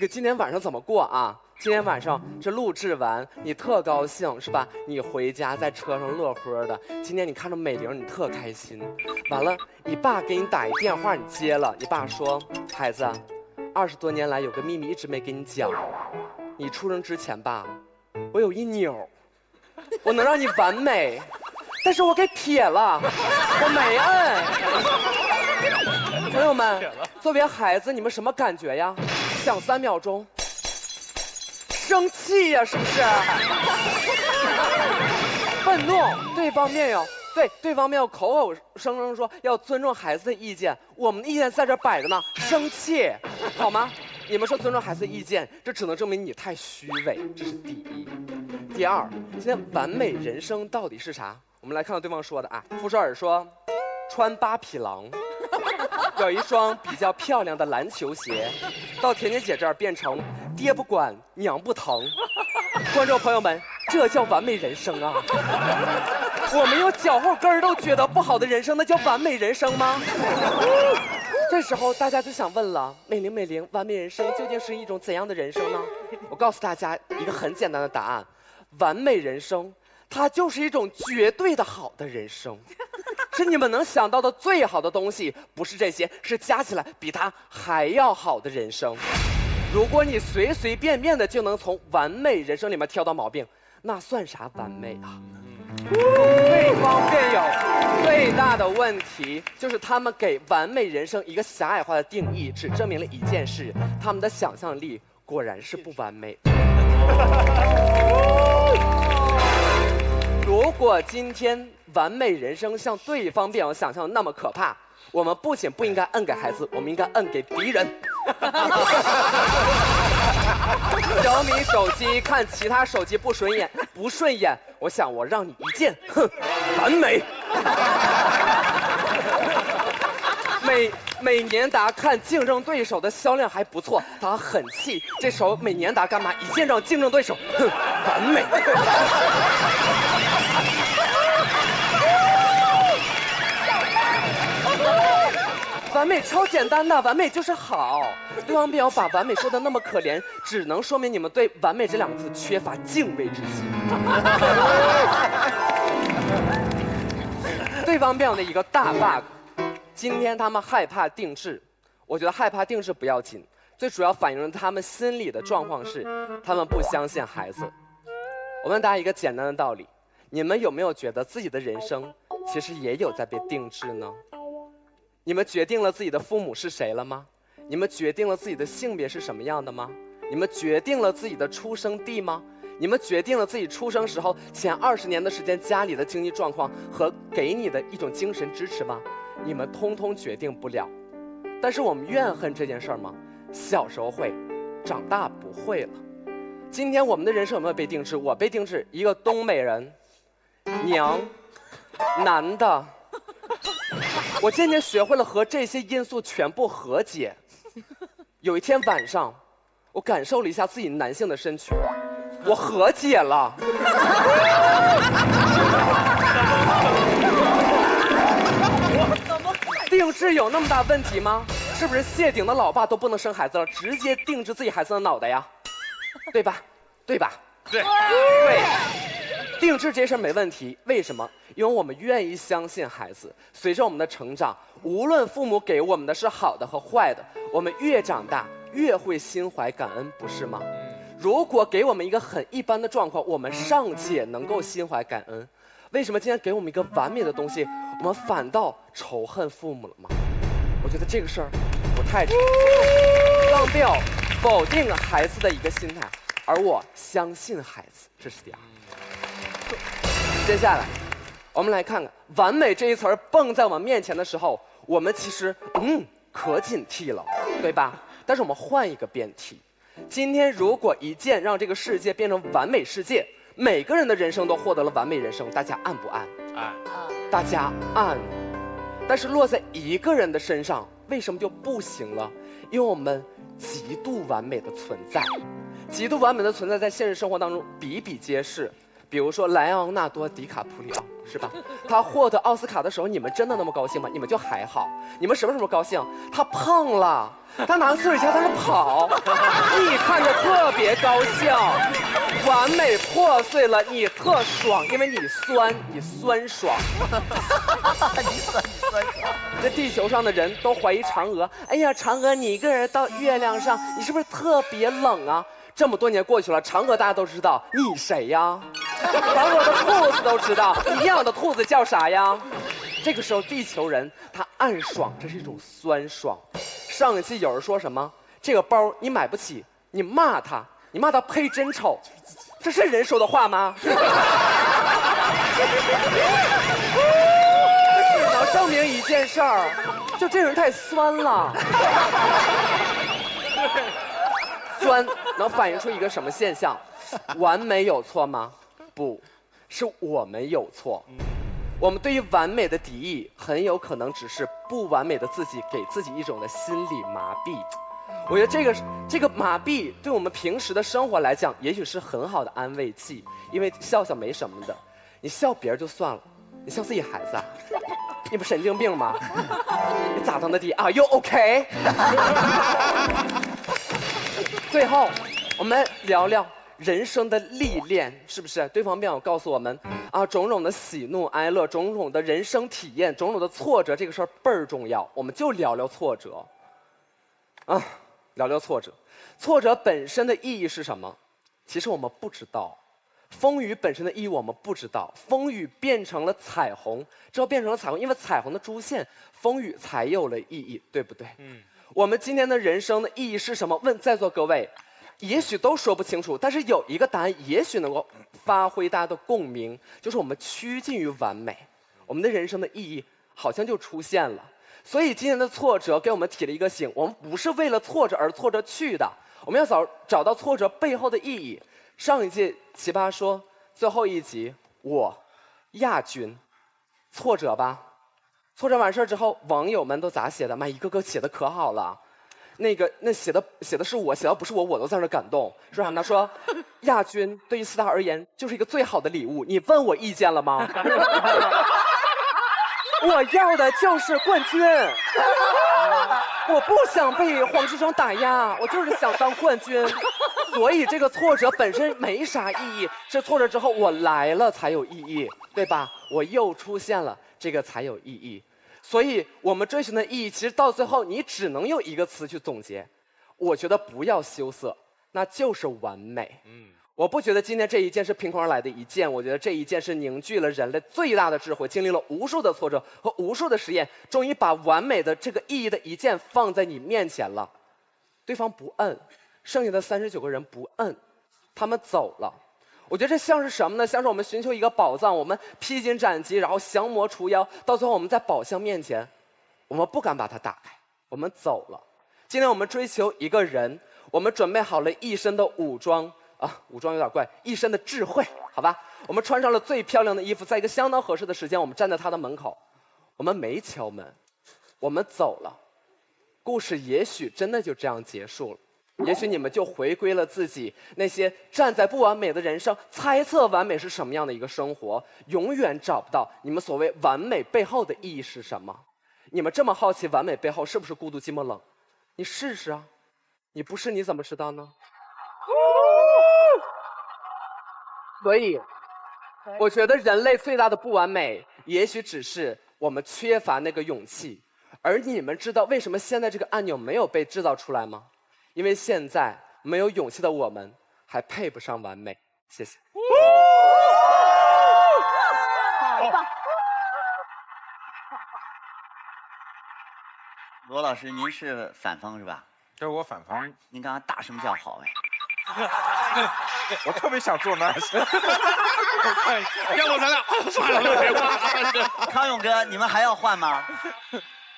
今天晚上怎么过啊？今天晚上这录制完，你特高兴是吧？你回家在车上乐呵的。今天你看着美玲，你特开心。完了，你爸给你打一电话，你接了。你爸说：“孩子，20多年来有个秘密一直没跟你讲。你出生之前吧，我有一钮，我能让你完美，但是我给撇了，我没摁。”朋友们，作为孩子，你们什么感觉呀？想3秒钟。生气呀，是不是？愤怒，对方面有口口声声说要尊重孩子的意见，我们的意见在这摆着呢，生气，好吗？你们说尊重孩子的意见，这只能证明你太虚伪，这是第一。第二，今天完美人生到底是啥？我们来看看对方说的啊。傅首尔说，穿8匹狼，有一双比较漂亮的篮球鞋，到甜甜姐这儿变成爹不管娘不疼。观众朋友们，这叫完美人生啊！我们有脚后跟都觉得不好的人生，那叫完美人生吗？这时候大家就想问了，美玲，完美人生究竟是一种怎样的人生呢？我告诉大家一个很简单的答案，完美人生它就是一种绝对的好的人生，是你们能想到的最好的东西，不是这些，是加起来比它还要好的人生。如果你随随便便的就能从完美人生里面挑到毛病，那算啥完美啊？对方辩友最大的问题就是他们给完美人生一个狭隘化的定义，只证明了一件事：他们的想象力果然是不完美。如果今天完美人生像对方辩友想象的那么可怕，我们不仅不应该摁给孩子，我们应该摁给敌人。小米手机看其他手机不顺眼，我想我让你一键，哼，完美。美年达看竞争对手的销量还不错，他很气，这时候美年达干嘛？一键让竞争对手，哼，完美。完美超简单的，完美就是好。对方辩友把完美说的那么可怜，只能说明你们对完美这两个字缺乏敬畏之心。对方辩友的一个大 bug， 今天他们害怕定制，我觉得害怕定制不要紧，最主要反映了他们心里的状况是，他们不相信孩子。我问大家一个简单的道理，你们有没有觉得自己的人生其实也有在被定制呢？你们决定了自己的父母是谁了吗？你们决定了自己的性别是什么样的吗？你们决定了自己的出生地吗？你们决定了自己出生时候前20年的时间家里的经济状况和给你的一种精神支持吗？你们通通决定不了。但是我们怨恨这件事儿吗？小时候会，长大不会了。今天我们的人生有没有被定制？我被定制，一个东北人，娘，男的。我渐渐学会了和这些因素全部和解。有一天晚上，我感受了一下自己男性的身躯，我和解了。定制有那么大问题吗？是不是谢顶的老爸都不能生孩子了，直接定制自己孩子的脑袋呀？对吧？对吧？对。定制这事儿没问题，为什么？因为我们愿意相信孩子。随着我们的成长，无论父母给我们的是好的和坏的，我们越长大越会心怀感恩，不是吗？如果给我们一个很一般的状况，我们尚且能够心怀感恩，为什么今天给我们一个完美的东西，我们反倒仇恨父母了吗？我觉得这个事儿不太成立。让辩友否定孩子的一个心态，而我相信孩子，这是第二。接下来，我们来看看“完美”这一词儿蹦在我们面前的时候，我们其实可警惕了，对吧？但是我们换一个辩题，今天如果一键让这个世界变成完美世界，每个人的人生都获得了完美人生，大家按不按？按。大家按。但是落在一个人的身上，为什么就不行了？因为我们极度完美的存在，极度完美的存在在现实生活当中比比皆是。比如说莱昂纳多·迪卡普里奥，是吧？他获得奥斯卡的时候，你们真的那么高兴吗？你们就还好。你们什么时候高兴？他胖了，他拿个呲水枪在那跑，你看着特别高兴。完美破碎了，你特爽，因为你酸爽。你酸爽。这地球上的人都怀疑嫦娥，哎呀，嫦娥你一个人到月亮上，你是不是特别冷啊？这么多年过去了，嫦娥大家都知道，你谁呀？连我的兔子都知道，你养的兔子叫啥呀？这个时候地球人他暗爽，这是一种酸爽。上一期有人说什么，这个包你买不起，你骂他，你骂他呸真丑，这是人说的话吗？只能证明一件事儿，就这人太酸了。酸能反映出一个什么现象？完美有错吗？不，是我们有错。我们对于完美的敌意，很有可能只是不完美的自己给自己一种的心理麻痹。我觉得这个麻痹对我们平时的生活来讲，也许是很好的安慰剂，因为笑笑没什么的，你笑别人就算了，你笑自己孩子啊，你不神经病吗？你咋当的爹啊？又 OK？ 最后，我们聊聊人生的历练，是不是？对方辩友告诉我们啊，种种的喜怒哀乐，种种的人生体验，种种的挫折，这个事儿倍儿重要。我们就聊聊挫折，啊，聊聊挫折。挫折本身的意义是什么？其实我们不知道。风雨本身的意义我们不知道，风雨变成了彩虹，之后变成了彩虹，因为彩虹的出现，风雨才有了意义，对不对？我们今天的人生的意义是什么？问在座各位，也许都说不清楚，但是有一个答案也许能够发挥大家的共鸣，就是我们趋近于完美，我们的人生的意义好像就出现了。所以今天的挫折给我们提了一个醒，我们不是为了挫折而挫折去的，我们要找到挫折背后的意义。上一届奇葩说最后一集，我亚军，挫折吧？挫折完事儿之后，网友们都咋写的？妈，一个个写的可好了。那写的是我，写的不是我都在那感动。说啥呢？说亚军对于4大而言就是一个最好的礼物。你问我意见了吗？我要的就是冠军。我不想被黄志忠打压，我就是想当冠军。所以这个挫折本身没啥意义，是挫折之后我来了才有意义，对吧？我又出现了，这个才有意义。所以我们追寻的意义，其实到最后你只能用一个词去总结。我觉得不要羞涩，那就是完美。我不觉得今天这一件是凭空而来的一件，我觉得这一件是凝聚了人类最大的智慧，经历了无数的挫折和无数的实验，终于把完美的这个意义的一件放在你面前了。对方不摁，剩下的39个人不摁，他们走了。我觉得这像是什么呢？像是我们寻求一个宝藏，我们披荆斩棘，然后降魔除妖，到最后我们在宝箱面前，我们不敢把它打开，我们走了。今天我们追求一个人，我们准备好了一身的武装啊，武装有点怪，一身的智慧，好吧？我们穿上了最漂亮的衣服，在一个相当合适的时间，我们站在他的门口，我们没敲门，我们走了。故事也许真的就这样结束了。也许你们就回归了自己那些站在不完美的人生，猜测完美是什么样的一个生活，永远找不到你们所谓完美背后的意义是什么。你们这么好奇完美背后是不是孤独寂寞冷？你试试啊，你不试你怎么知道呢？所以，我觉得人类最大的不完美，也许只是我们缺乏那个勇气。而你们知道为什么现在这个按钮没有被制造出来吗？因为现在没有勇气的我们还配不上完美。谢谢。好棒！罗老师，您是反方是吧？这是我反方。您刚刚大声叫好哎！我特别想做那些。要不咱俩算了吧，别换。康永哥，你们还要换吗？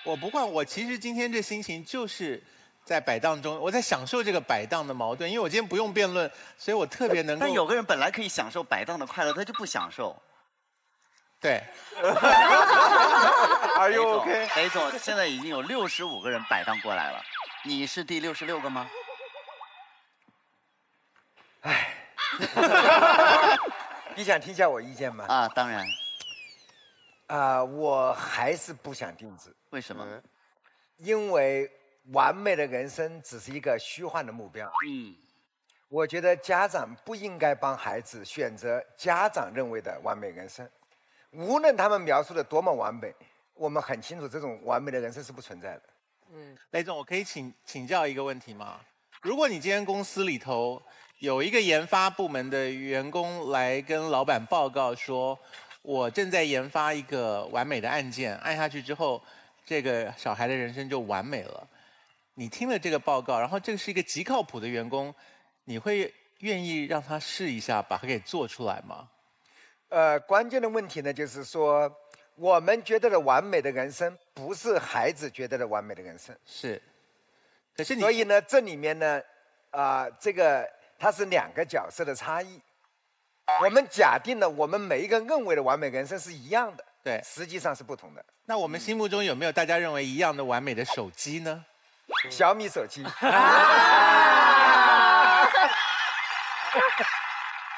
我不换，我其实今天这心情就是在摆荡中，我在享受这个摆荡的矛盾，因为我今天不用辩论，所以我特别能够。但有个人本来可以享受摆荡的快乐，他就不享受。对。Are you OK？ 雷总，现在已经有65个人摆荡过来了，你是第66个吗？唉，你想听一下我意见吗？啊，当然。我还是不想定制。为什么？因为完美的人生只是一个虚幻的目标。我觉得家长不应该帮孩子选择家长认为的完美人生，无论他们描述的多么完美，我们很清楚这种完美的人生是不存在的。雷总，我可以请教一个问题吗？如果你今天公司里头有一个研发部门的员工来跟老板报告说，我正在研发一个完美的案件，按下去之后，这个小孩的人生就完美了。你听了这个报告，然后这是一个极靠谱的员工，你会愿意让他试一下，把它给做出来吗？关键的问题呢，就是说，我们觉得的完美的人生，不是孩子觉得的完美的人生。是。可是你，所以呢，这里面呢，这个它是2个角色的差异。我们假定了我们每一个人认为的完美人生是一样的，对，实际上是不同的。那我们心目中有没有大家认为一样的完美的手机呢？小米手机。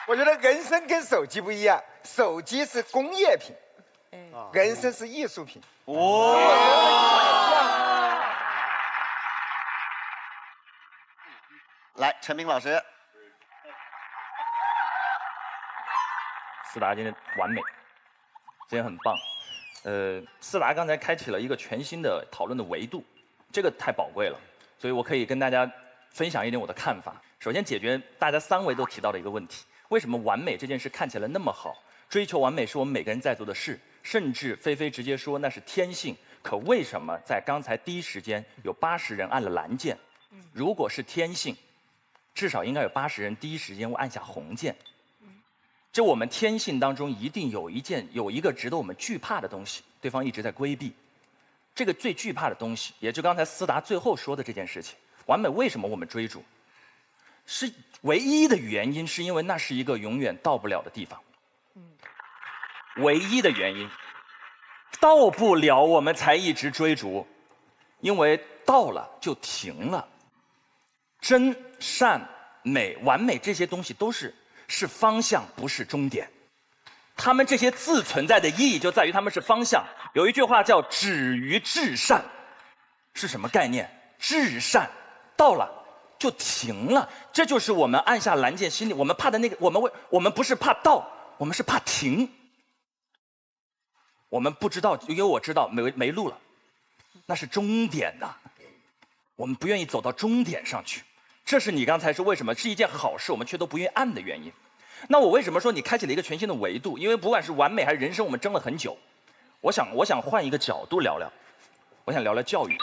我觉得人生跟手机不一样，手机是工业品，人生是艺术品。来，陈明老师。思达今天完美，今天很棒。思达刚才开启了一个全新的讨论的维度，这个太宝贵了，所以我可以跟大家分享一点我的看法。首先解决大家3位都提到的一个问题：为什么完美这件事看起来那么好？追求完美是我们每个人在做的事，甚至菲菲直接说那是天性。可为什么在刚才第一时间有80人按了蓝键？如果是天性，至少应该有80人第一时间会按下红键。就我们天性当中一定有一个值得我们惧怕的东西，对方一直在规避。这个最惧怕的东西，也就刚才思达最后说的这件事情，完美为什么我们追逐？是唯一的原因，是因为那是一个永远到不了的地方。唯一的原因，到不了我们才一直追逐，因为到了就停了。真、善、美、完美这些东西都是方向，不是终点。他们这些字存在的意义就在于他们是方向。有一句话叫止于至善，是什么概念？至善到了就停了，这就是我们按下蓝键心里我们怕的那个。我们不是怕到，我们是怕停。我们不知道，因为我知道没路了，那是终点呐。我们不愿意走到终点上去，这是你刚才说为什么是一件好事，我们却都不愿意按的原因。那我为什么说你开启了一个全新的维度？因为不管是完美还是人生，我们争了很久。我想换一个角度聊聊，我想聊聊教育。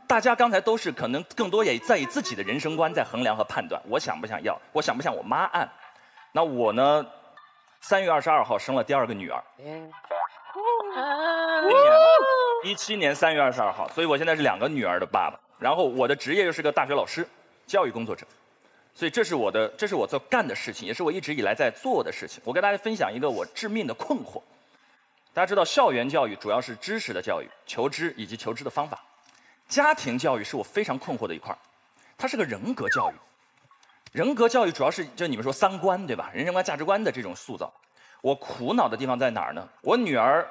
大家刚才都是可能更多也在以自己的人生观在衡量和判断，我想不想要，我想不想我妈按。那我呢，3月22号生了第2个女儿。17年3月22号，所以我现在是2个女儿的爸爸。然后我的职业又是个大学老师，教育工作者，所以这是我在干的事情，也是我一直以来在做的事情。我跟大家分享一个我致命的困惑。大家知道，校园教育主要是知识的教育，求知以及求知的方法。家庭教育是我非常困惑的一块，它是个人格教育。人格教育主要是就你们说3观对吧？人生观、价值观的这种塑造。我苦恼的地方在哪儿呢？我女儿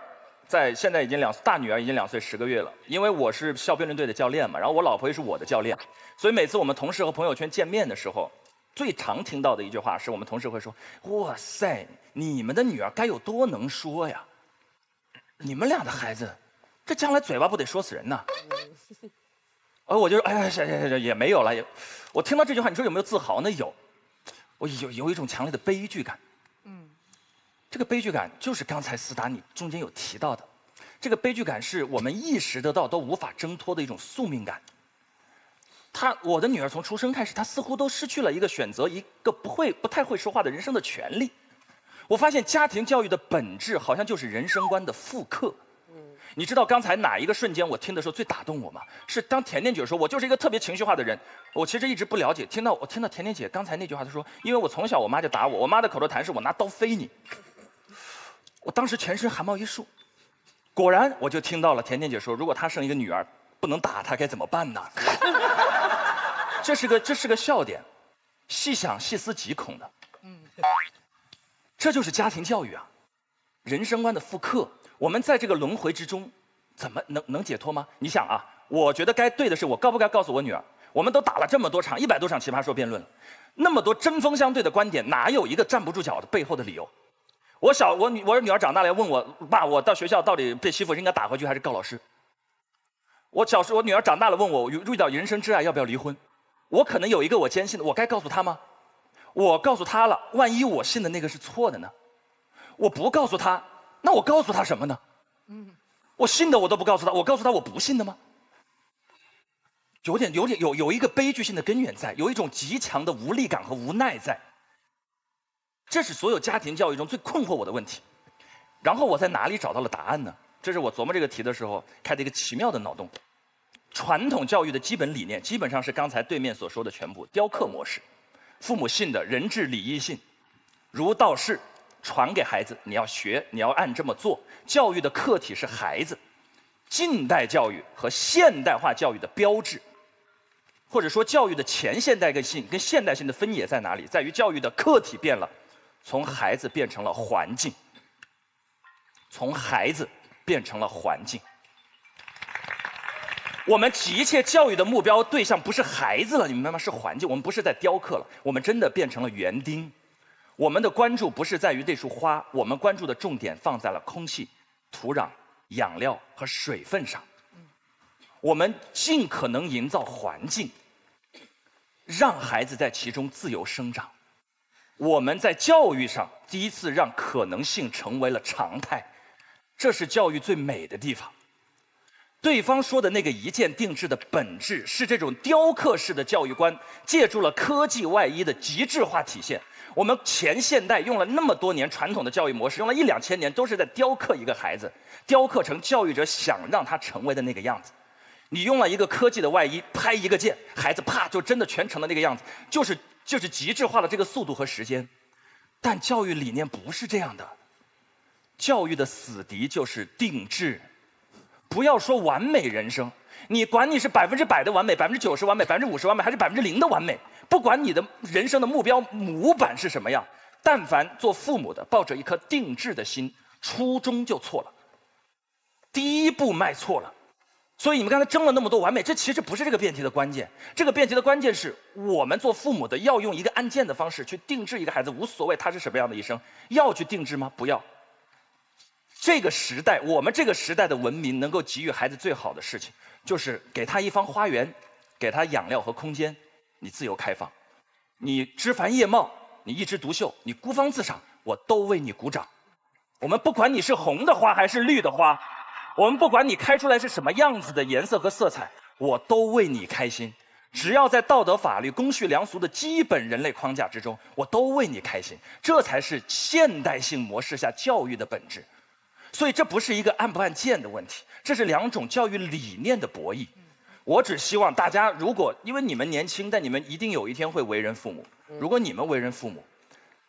现在大女儿已经2岁10个月了，因为我是校辩论队的教练嘛，然后我老婆也是我的教练，所以每次我们同事和朋友圈见面的时候，最常听到的一句话是我们同事会说：“哇塞，你们的女儿该有多能说呀！你们俩的孩子，这将来嘴巴不得说死人呐！”而我就说：“哎呀，也没有了。”我听到这句话，你说有没有自豪呢？有，我有一种强烈的悲剧感。这个悲剧感就是刚才思达你中间有提到的，这个悲剧感是我们意识得到都无法挣脱的一种宿命感。我的女儿从出生开始，她似乎都失去了一个选择一个不太会说话的人生的权利。我发现家庭教育的本质好像就是人生观的复刻。你知道刚才哪一个瞬间我听的时候最打动我吗？是当甜甜姐说我就是一个特别情绪化的人，我其实一直不了解。我听到甜甜姐刚才那句话，她说因为我从小我妈就打我，我妈的口头禅是我拿刀飞你。我当时全身汗毛一竖，果然我就听到了甜甜姐说，如果她生一个女儿，不能打她该怎么办呢？这是个笑点，细想细思极恐的。这就是家庭教育啊，人生观的复刻。我们在这个轮回之中，怎么能解脱吗？你想啊，我觉得该对的是，我不该告诉我女儿，我们都打了这么多场100多场奇葩说辩论了，那么多针锋相对的观点，哪有一个站不住脚的背后的理由？我女儿长大了要问我爸，我到学校到底被欺负是应该打回去还是告老师？我女儿长大了问我遇到人生挚爱要不要离婚？我可能有一个我坚信的，我该告诉她吗？我告诉她了，万一我信的那个是错的呢？我不告诉她，那我告诉她什么呢？我信的我都不告诉她，我告诉她我不信的吗？有一个悲剧性的根源在，有一种极强的无力感和无奈在。这是所有家庭教育中最困惑我的问题。然后我在哪里找到了答案呢？这是我琢磨这个题的时候开的一个奇妙的脑洞。传统教育的基本理念基本上是刚才对面所说的全部雕刻模式，父母信的仁智礼义信，儒道释传给孩子，你要学，你要按这么做。教育的客体是孩子，近代教育和现代化教育的标志，或者说教育的前现代性跟现代性的分野在哪里？在于教育的客体变了，从孩子变成了环境，从孩子变成了环境。我们一切教育的目标对象不是孩子了，你明白吗？是环境。我们不是在雕刻了，我们真的变成了园丁。我们的关注不是在于这束花，我们关注的重点放在了空气、土壤、养料和水分上。我们尽可能营造环境，让孩子在其中自由生长。我们在教育上第一次让可能性成为了常态，这是教育最美的地方。对方说的那个一键定制的本质是这种雕刻式的教育观借助了科技外衣的极致化体现。我们前现代用了那么多年传统的教育模式，用了1-2千年，都是在雕刻一个孩子，雕刻成教育者想让他成为的那个样子。你用了一个科技的外衣，拍一个键，孩子啪就真的全成了那个样子，就是极致化了这个速度和时间。但教育理念不是这样的，教育的死敌就是定制。不要说完美人生，你管你是100%的完美，90%完美，50%完美，还是0%的完美，不管你的人生的目标模板是什么样，但凡做父母的抱着一颗定制的心，初衷就错了，第一步迈错了。所以你们刚才争了那么多完美，这其实不是这个辩题的关键。这个辩题的关键是我们做父母的要用一个按键的方式去定制一个孩子，无所谓他是什么样的一生，要去定制吗？不要。这个时代，我们这个时代的文明能够给予孩子最好的事情，就是给他一方花园，给他养料和空间，你自由开放，你枝繁叶茂，你一枝独秀，你孤芳自赏，我都为你鼓掌。我们不管你是红的花还是绿的花，我们不管你开出来是什么样子的颜色和色彩，我都为你开心。只要在道德、法律、公序良俗的基本人类框架之中，我都为你开心。这才是现代性模式下教育的本质。所以这不是一个按不按键的问题，这是2种教育理念的博弈。我只希望大家，因为你们年轻，但你们一定有一天会为人父母。如果你们为人父母，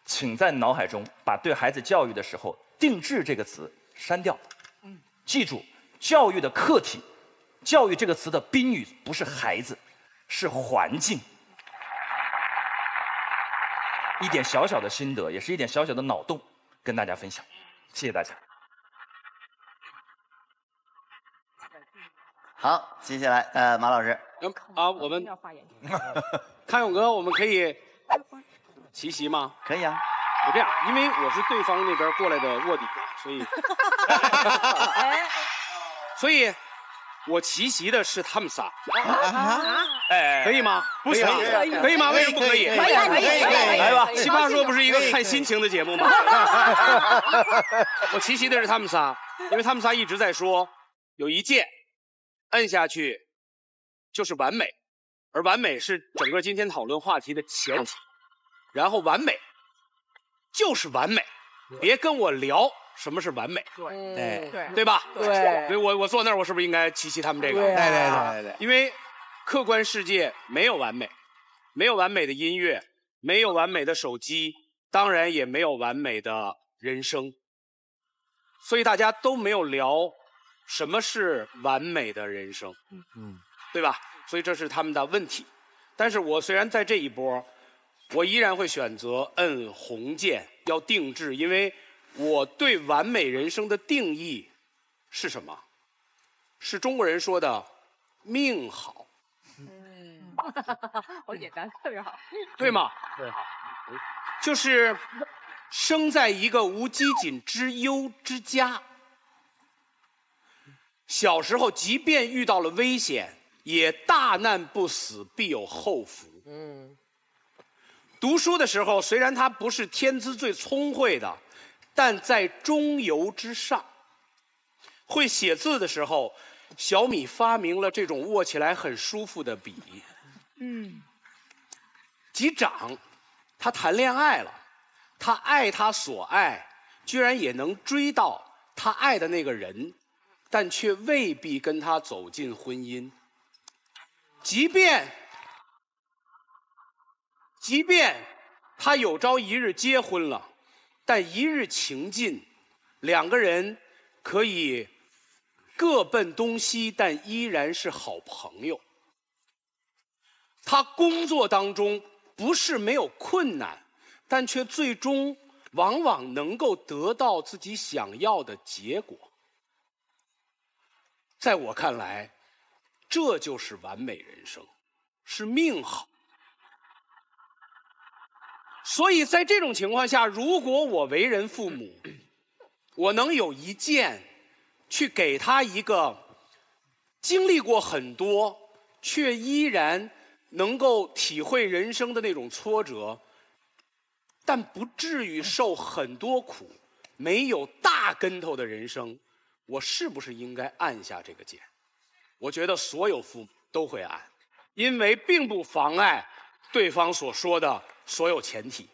请在脑海中把对孩子教育的时候“定制”这个词删掉。记住，教育的客体，教育这个词的宾语不是孩子，是环境。一点小小的心得，也是一点小小的脑洞，跟大家分享。谢谢大家。好，接下来马老师。我们康永哥，我们可以齐席吗？可以啊。我这样，因为我是对方那边过来的卧底，所以我齐席的是他们仨。可以吗？不行，可以吗？为什么不可以？可以，来吧，奇葩说不是一个看心情的节目吗？我齐席的是他们仨，因为他们仨一直在说有一键摁下去就是完美，而完美是整个今天讨论话题的前提。然后完美就是完美，别跟我聊什么是完美，对吧？对，所以我坐那儿，我是不是应该齐齐他们这个？对。因为客观世界没有完美，没有完美的音乐，没有完美的手机，当然也没有完美的人生，所以大家都没有聊什么是完美的人生，对吧？所以这是他们的问题。但是我虽然在这一波，我依然会选择摁红键，要定制，因为我对完美人生的定义是什么？是中国人说的命好。好简单，特别好，对吗？对，就是生在一个无饥馑之忧之家。小时候，即便遇到了危险，也大难不死，必有后福。读书的时候，虽然他不是天资最聪慧的，但在中游之上。会写字的时候，小米发明了这种握起来很舒服的笔。级长，他谈恋爱了，他爱他所爱，居然也能追到他爱的那个人，但却未必跟他走进婚姻。即便他有朝一日结婚了，但一日情尽，两个人可以各奔东西，但依然是好朋友。他工作当中不是没有困难，但却最终往往能够得到自己想要的结果。在我看来，这就是完美人生，是命好。所以在这种情况下，如果我为人父母，我能有一件去给他一个经历过很多，却依然能够体会人生的那种挫折，但不至于受很多苦，没有大跟头的人生，我是不是应该按下这个键？我觉得所有父母都会按，因为并不妨碍对方所说的所有前提。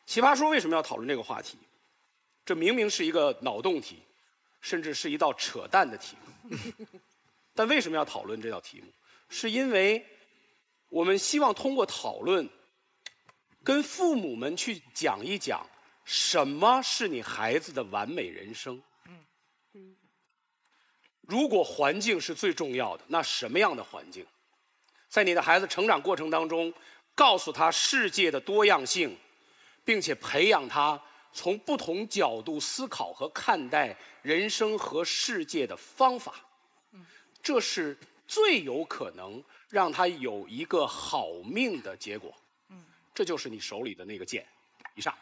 奇葩说为什么要讨论这个话题？这明明是一个脑洞题，甚至是一道扯淡的题目。但为什么要讨论这道题目？是因为我们希望通过讨论，跟父母们去讲一讲，什么是你孩子的完美人生。如果环境是最重要的，那什么样的环境？在你的孩子成长过程当中，告诉他世界的多样性，并且培养他从不同角度思考和看待人生和世界的方法。这是最有可能让他有一个好命的结果。这就是你手里的那个剑。以上。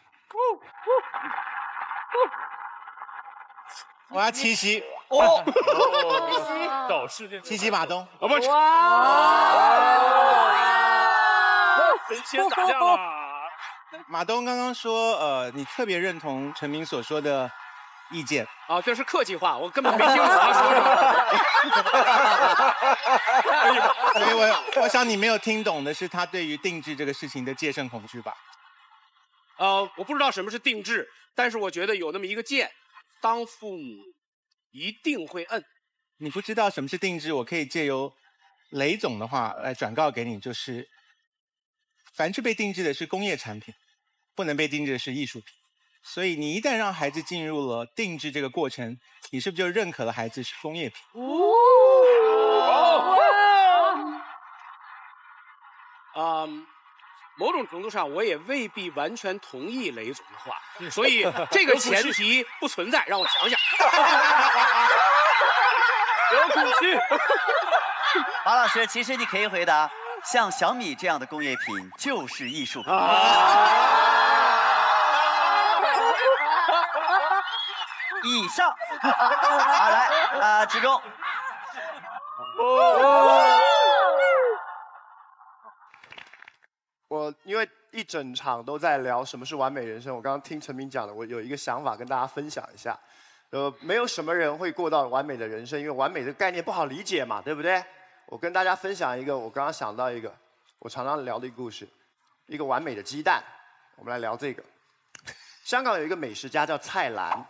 我要七夕。导师七夕马东。不是。神仙打架了。马东刚刚说，你特别认同陈明所说的意见啊，这是客气话，我根本没听懂他说什么。所以我想你没有听懂的是他对于定制这个事情的戒慎恐惧吧？我不知道什么是定制，但是我觉得有那么一个键，当父母一定会摁。你不知道什么是定制，我可以借由雷总的话来转告给你，就是凡是被定制的是工业产品，不能被定制的是艺术品。所以你一旦让孩子进入了定制这个过程，你是不是就认可了孩子是工业品？某种程度上我也未必完全同意雷总的话，所以这个前提不存在，让我想想。有骨气。马老师，其实你可以回答，像小米这样的工业品就是艺术品。以上。好，来，职中。我因为一整场都在聊什么是完美人生，我刚刚听陈明讲的，我有一个想法跟大家分享一下。没有什么人会过到完美的人生，因为完美的概念不好理解嘛，对不对？我跟大家分享一个，我刚刚想到一个，我常常聊的一个故事，一个完美的鸡蛋。我们来聊这个。香港有一个美食家叫蔡澜，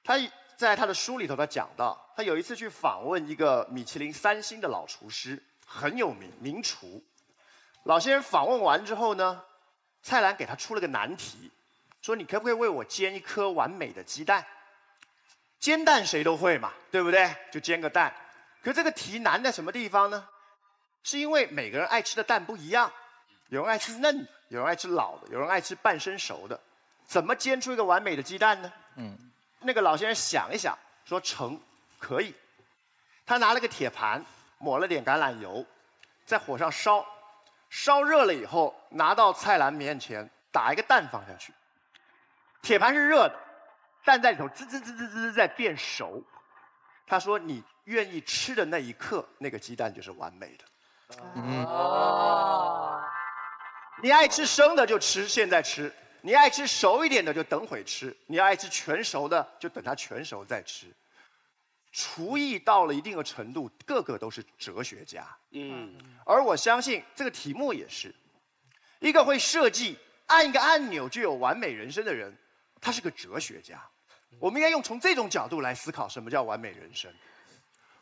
他在他的书里头他讲到，他有一次去访问一个米其林3星的老厨师，很有名，名厨。老先生访问完之后呢，蔡澜给他出了个难题，说你可不可以为我煎一颗完美的鸡蛋？煎蛋谁都会嘛，对不对？就煎个蛋。可这个题难在什么地方呢？是因为每个人爱吃的蛋不一样，有人爱吃嫩的，有人爱吃老的，有人爱吃半生熟的。怎么煎出一个完美的鸡蛋呢？那个老先生想一想，说成，可以。他拿了个铁盘，抹了点橄榄油，在火上烧，烧热了以后，拿到蔡澜面前，打一个蛋放下去。铁盘是热的，蛋在里头滋滋滋滋滋在变熟。他说：“你愿意吃的那一刻，那个鸡蛋就是完美的。”你爱吃生的就吃，现在吃；你爱吃熟一点的就等会吃；你爱吃全熟的就等它全熟再吃。厨艺到了一定的程度，个个都是哲学家。而我相信这个题目也是，一个会设计、按一个按钮就有完美人生的人，他是个哲学家。我们应该从这种角度来思考什么叫完美人生。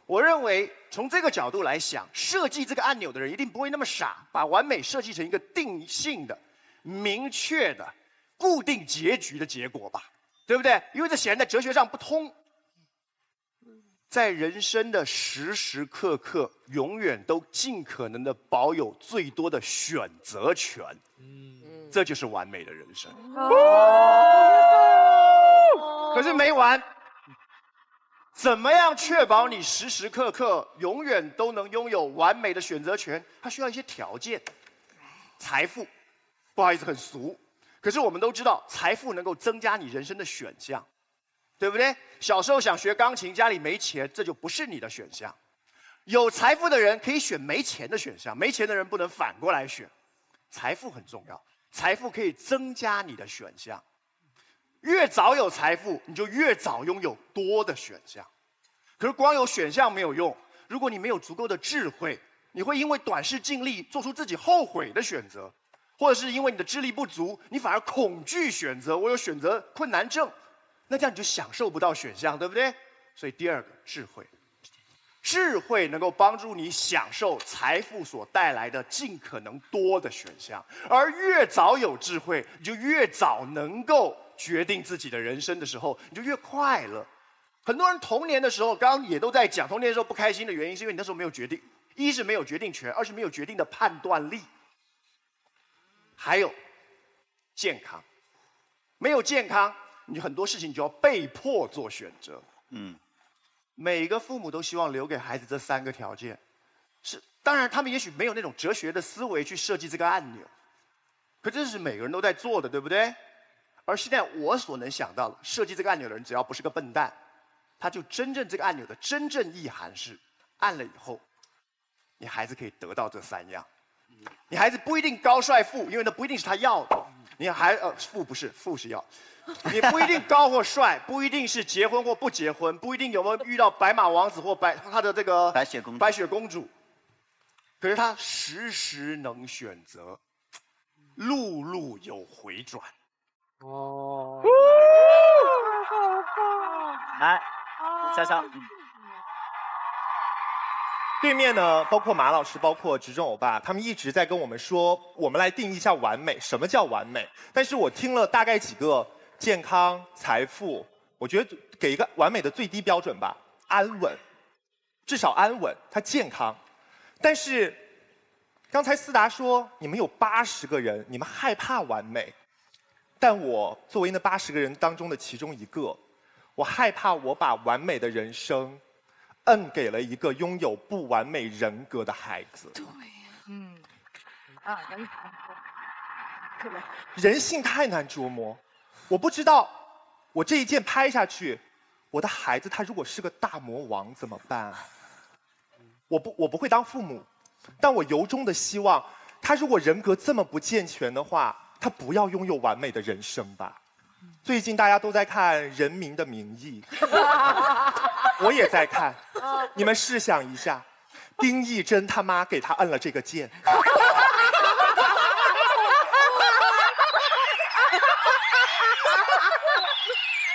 我认为从这个角度来想，设计这个按钮的人一定不会那么傻，把完美设计成一个定性的、明确的、固定结局的结果吧，对不对？因为这显然在哲学上不通。在人生的时时刻刻，永远都尽可能的保有最多的选择权。这就是完美的人生。可是没完，怎么样确保你时时刻刻永远都能拥有完美的选择权？它需要一些条件。财富，不好意思，很俗，可是我们都知道，财富能够增加你人生的选项。对不对？小时候想学钢琴，家里没钱，这就不是你的选项。有财富的人可以选没钱的选项，没钱的人不能反过来选。财富很重要，财富可以增加你的选项。越早有财富，你就越早拥有多的选项。可是光有选项没有用，如果你没有足够的智慧，你会因为短视近利做出自己后悔的选择，或者是因为你的智力不足，你反而恐惧选择，我有选择困难症。那这样你就享受不到选项，对不对？所以第二个，智慧，智慧能够帮助你享受财富所带来的尽可能多的选项，而越早有智慧，你就越早能够决定自己的人生的时候，你就越快乐。很多人童年的时候，刚刚也都在讲，童年的时候不开心的原因，是因为你那时候没有决定，一是没有决定权，二是没有决定的判断力，还有健康，没有健康。你很多事情就要被迫做选择。每个父母都希望留给孩子这3个条件。当然他们也许没有那种哲学的思维去设计这个按钮，可这是每个人都在做的，对不对？而现在我所能想到的，设计这个按钮的人只要不是个笨蛋，他就真正这个按钮的真正意涵是，按了以后，你孩子可以得到这3样。你孩子不一定高帅富，因为那不一定是他要的。你富不是，富是要。你不一定高或帅，不一定是结婚或不结婚，不一定有没有遇到白马王子或他的这个白雪公主。可是他时时能选择，路路有回转。来，潇潇。对面呢，包括马老师，包括执政欧巴，他们一直在跟我们说，我们来定义一下完美，什么叫完美？但是我听了大概几个健康、财富，我觉得给一个完美的最低标准吧，安稳，至少安稳，它健康。但是刚才思达说，你们有80个人，你们害怕完美，但我作为那80个人当中的其中一个，我害怕我把完美的人生摁给了一个拥有不完美人格的孩子。对，人性太难琢磨。我不知道，我这一剑拍下去，我的孩子他如果是个大魔王怎么办啊？我不会当父母，但我由衷的希望，他如果人格这么不健全的话，他不要拥有完美的人生吧。最近大家都在看《人民的名义》，我也在看。你们试想一下，丁义珍他妈给他摁了这个键。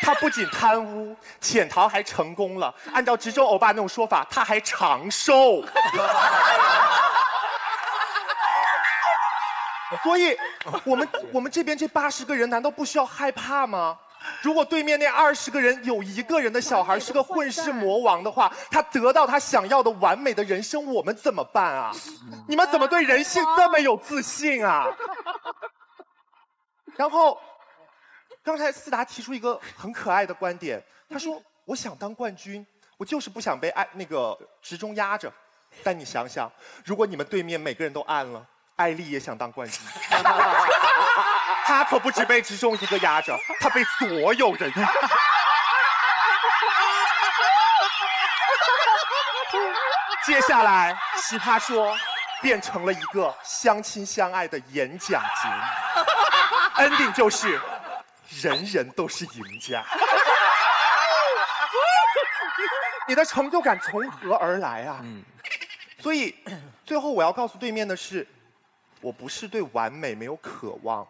他不仅贪污潜逃，还成功了。按照执政欧巴那种说法，他还长寿。所以，我们这边这80个人难道不需要害怕吗？如果对面那20个人有1个人的小孩是个混世魔王的话，他得到他想要的完美的人生，我们怎么办啊？你们怎么对人性这么有自信啊？然后，刚才思达提出一个很可爱的观点，他说：“我想当冠军，我就是不想被那个时钟压着。”但你想想，如果你们对面每个人都按了，艾丽也想当冠军，她可不止被直中一个压着，她被所有人压。接下来，奇葩说变成了一个相亲相爱的演讲节目 ，ending 就是人人都是赢家。你的成就感从何而来啊？所以最后我要告诉对面的是，我不是对完美没有渴望，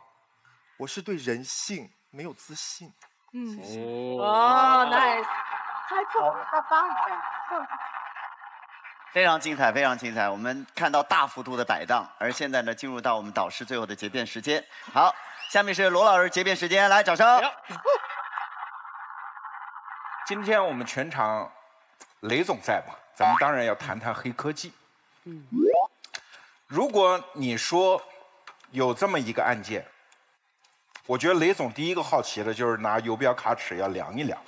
我是对人性没有自信。哦，nice，还不大方。非常精彩，非常精彩。我们看到大幅度的摆荡，而现在呢，进入到我们导师最后的结辩时间。好，下面是罗老师结辩时间，来，掌声。今天我们全场雷总在嘛，咱们当然要谈谈黑科技。如果你说有这么一个案件，我觉得雷总第一个好奇的就是拿游标卡尺要量一量，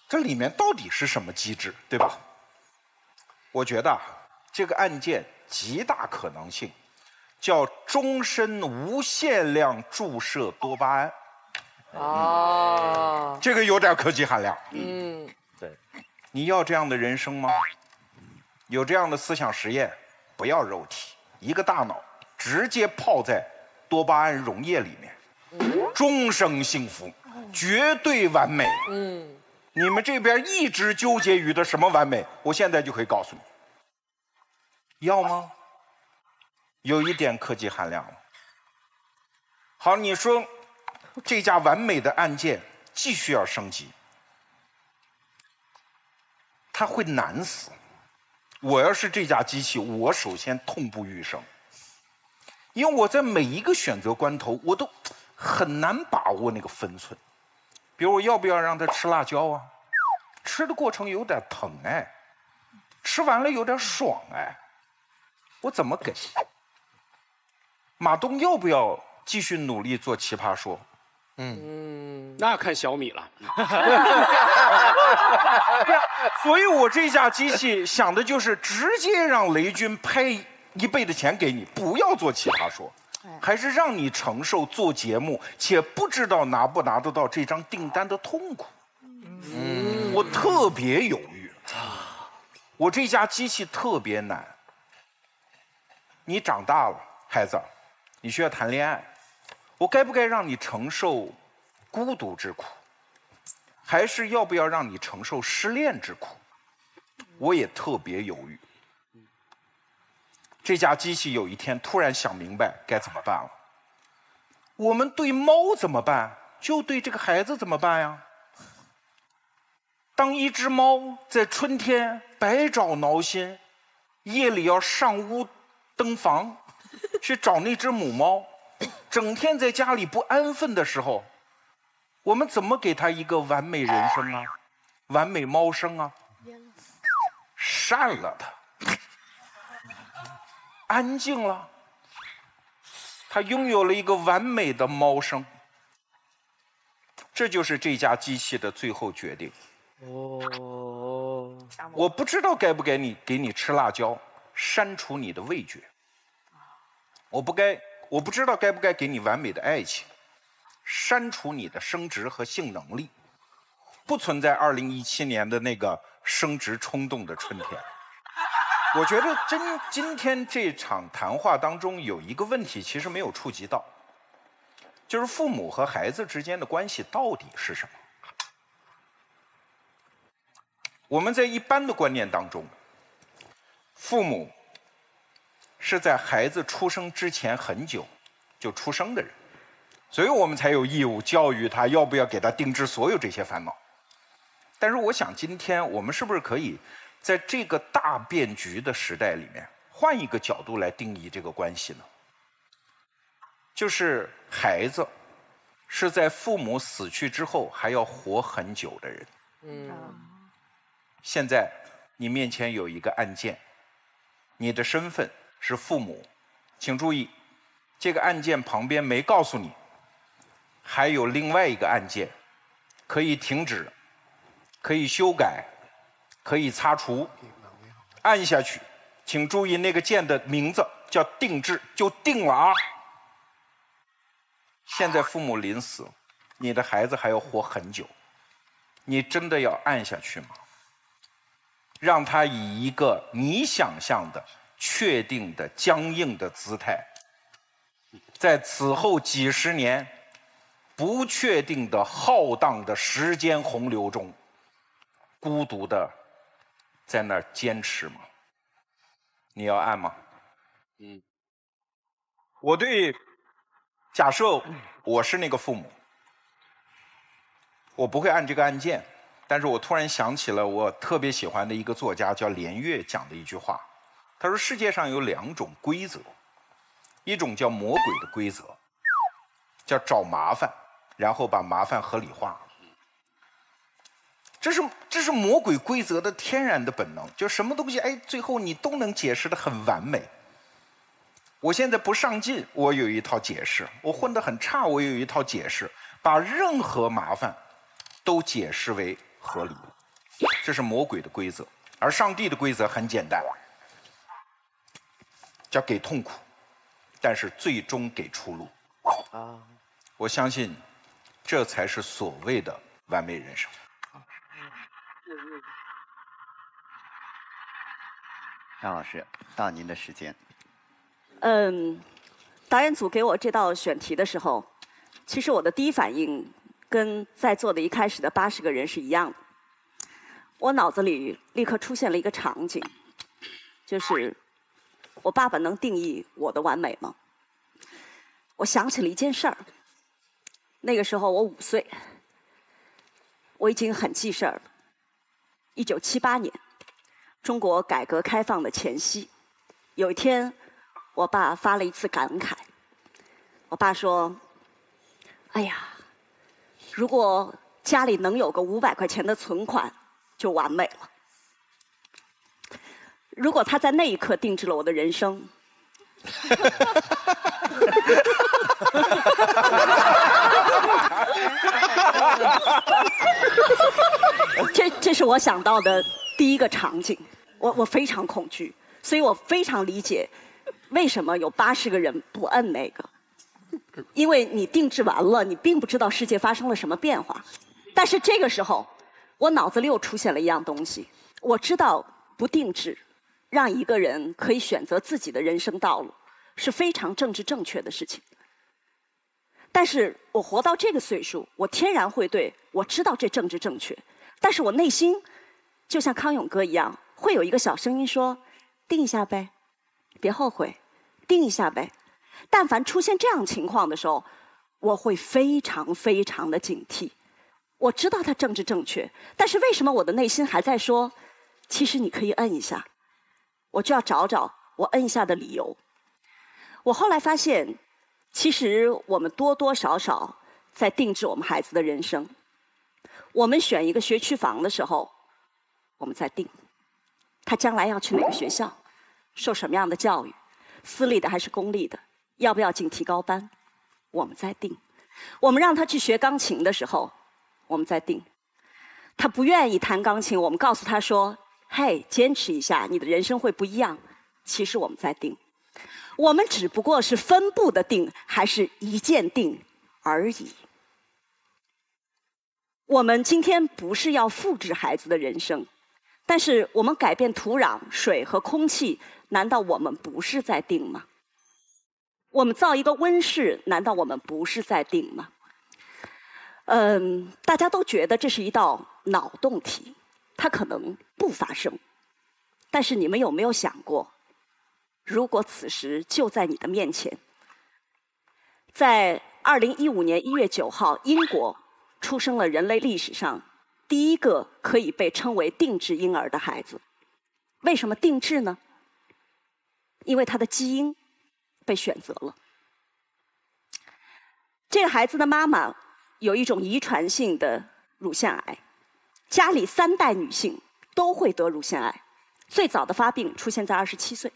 这里面到底是什么机制，对吧？我觉得这个案件极大可能性叫终身无限量注射多巴胺。哦，这个有点科技含量。对，你要这样的人生吗？有这样的思想实验，不要肉体，一个大脑直接泡在多巴胺溶液里面，终生幸福，绝对完美。你们这边一直纠结于的什么完美，我现在就可以告诉你，要吗？有一点科技含量了。好，你说这家完美的案件继续要升级，它会难死。我要是这架机器，我首先痛不欲生，因为我在每一个选择关头，我都很难把握那个分寸。比如我要不要让他吃辣椒啊？吃的过程有点疼哎，吃完了有点爽哎，我怎么给？马东要不要继续努力做奇葩说？那要看小米了。所以我这架机器想的就是直接让雷军拍1倍的钱给你，不要做奇葩说，还是让你承受做节目且不知道拿不拿得到这张订单的痛苦。我特别犹豫，我这架机器特别难。你长大了，孩子，你需要谈恋爱，我该不该让你承受孤独之苦，还是要不要让你承受失恋之苦？我也特别犹豫。这架机器有一天突然想明白该怎么办了。我们对猫怎么办？就对这个孩子怎么办呀？当一只猫在春天百爪挠心，夜里要上屋登房，去找那只母猫，整天在家里不安分的时候，我们怎么给它一个完美人生啊？完美猫生啊？删了它，安静了，它拥有了一个完美的猫生。这就是这架机器的最后决定。我不知道该不该给你吃辣椒，删除你的味觉。我不知道该不该给你完美的爱情，删除你的生殖和性能力，不存在2017年的那个生殖冲动的春天。我觉得今天这场谈话当中有一个问题其实没有触及到，就是父母和孩子之间的关系到底是什么？我们在一般的观念当中，父母是在孩子出生之前很久就出生的人，所以我们才有义务教育他要不要给他定制所有这些烦恼。但是我想今天我们是不是可以在这个大变局的时代里面换一个角度来定义这个关系呢？就是孩子是在父母死去之后还要活很久的人。现在你面前有一个案件，你的身份是父母，请注意，这个案件旁边没告诉你还有另外一个案件，可以停止，可以修改，可以擦除。按下去，请注意那个键的名字叫定制，就定了啊。现在父母临死，你的孩子还要活很久，你真的要按下去吗？让他以一个你想象的确定的僵硬的姿态，在此后几十年不确定的浩荡的时间洪流中，孤独的在那儿坚持吗？你要按吗？我对假设我是那个父母，我不会按这个按键，但是我突然想起了我特别喜欢的一个作家叫连岳讲的一句话，他说世界上有2种规则，一种叫魔鬼的规则，叫找麻烦，然后把麻烦合理化。这是魔鬼规则的天然的本能，就什么东西最后你都能解释得很完美。我现在不上进，我有一套解释；我混得很差，我有一套解释，把任何麻烦都解释为合理。这是魔鬼的规则，而上帝的规则很简单，叫给痛苦，但是最终给出路。我相信，这才是所谓的完美人生。张老师，到您的时间。导演组给我这道选题的时候，其实我的第一反应跟在座的一开始的80个人是一样的。我脑子里立刻出现了一个场景，就是我爸爸能定义我的完美吗？我想起了一件事儿，那个时候我5岁，我已经很记事儿了。1978年，中国改革开放的前夕，有一天，我爸发了一次感慨。我爸说：“哎呀，如果家里能有个500块钱的存款，就完美了。”如果他在那一刻定制了我的人生，这是我想到的第一个场景。我非常恐惧，所以我非常理解为什么有80个人不摁那个，因为你定制完了，你并不知道世界发生了什么变化。但是这个时候，我脑子里又出现了一样东西，我知道不定制，让一个人可以选择自己的人生道路，是非常政治正确的事情。但是我活到这个岁数，我天然会对我知道这政治正确，但是我内心就像康永哥一样，会有一个小声音说：“定一下呗，别后悔，定一下呗。”但凡出现这样情况的时候，我会非常非常的警惕。我知道它政治正确，但是为什么我的内心还在说，其实你可以摁一下？我就要找找我摁一下的理由。我后来发现，其实我们多多少少在定制我们孩子的人生。我们选一个学区房的时候，我们在定他将来要去哪个学校，受什么样的教育，私立的还是公立的，要不要进提高班，我们在定。我们让他去学钢琴的时候，我们在定。他不愿意弹钢琴，我们告诉他说：“嘿，坚持一下，你的人生会不一样。”其实我们在定。我们只不过是分步的定，还是一键定而已。我们今天不是要复制孩子的人生，但是我们改变土壤、水和空气，难道我们不是在定吗？我们造一个温室，难道我们不是在定吗？大家都觉得这是一道脑洞题，它可能不发生。但是你们有没有想过，如果此时就在你的面前，在2015年1月9号，英国出生了人类历史上第一个可以被称为定制婴儿的孩子。为什么定制呢？因为他的基因被选择了。这个孩子的妈妈有一种遗传性的乳腺癌，家里3代女性都会得乳腺癌，最早的发病出现在27岁。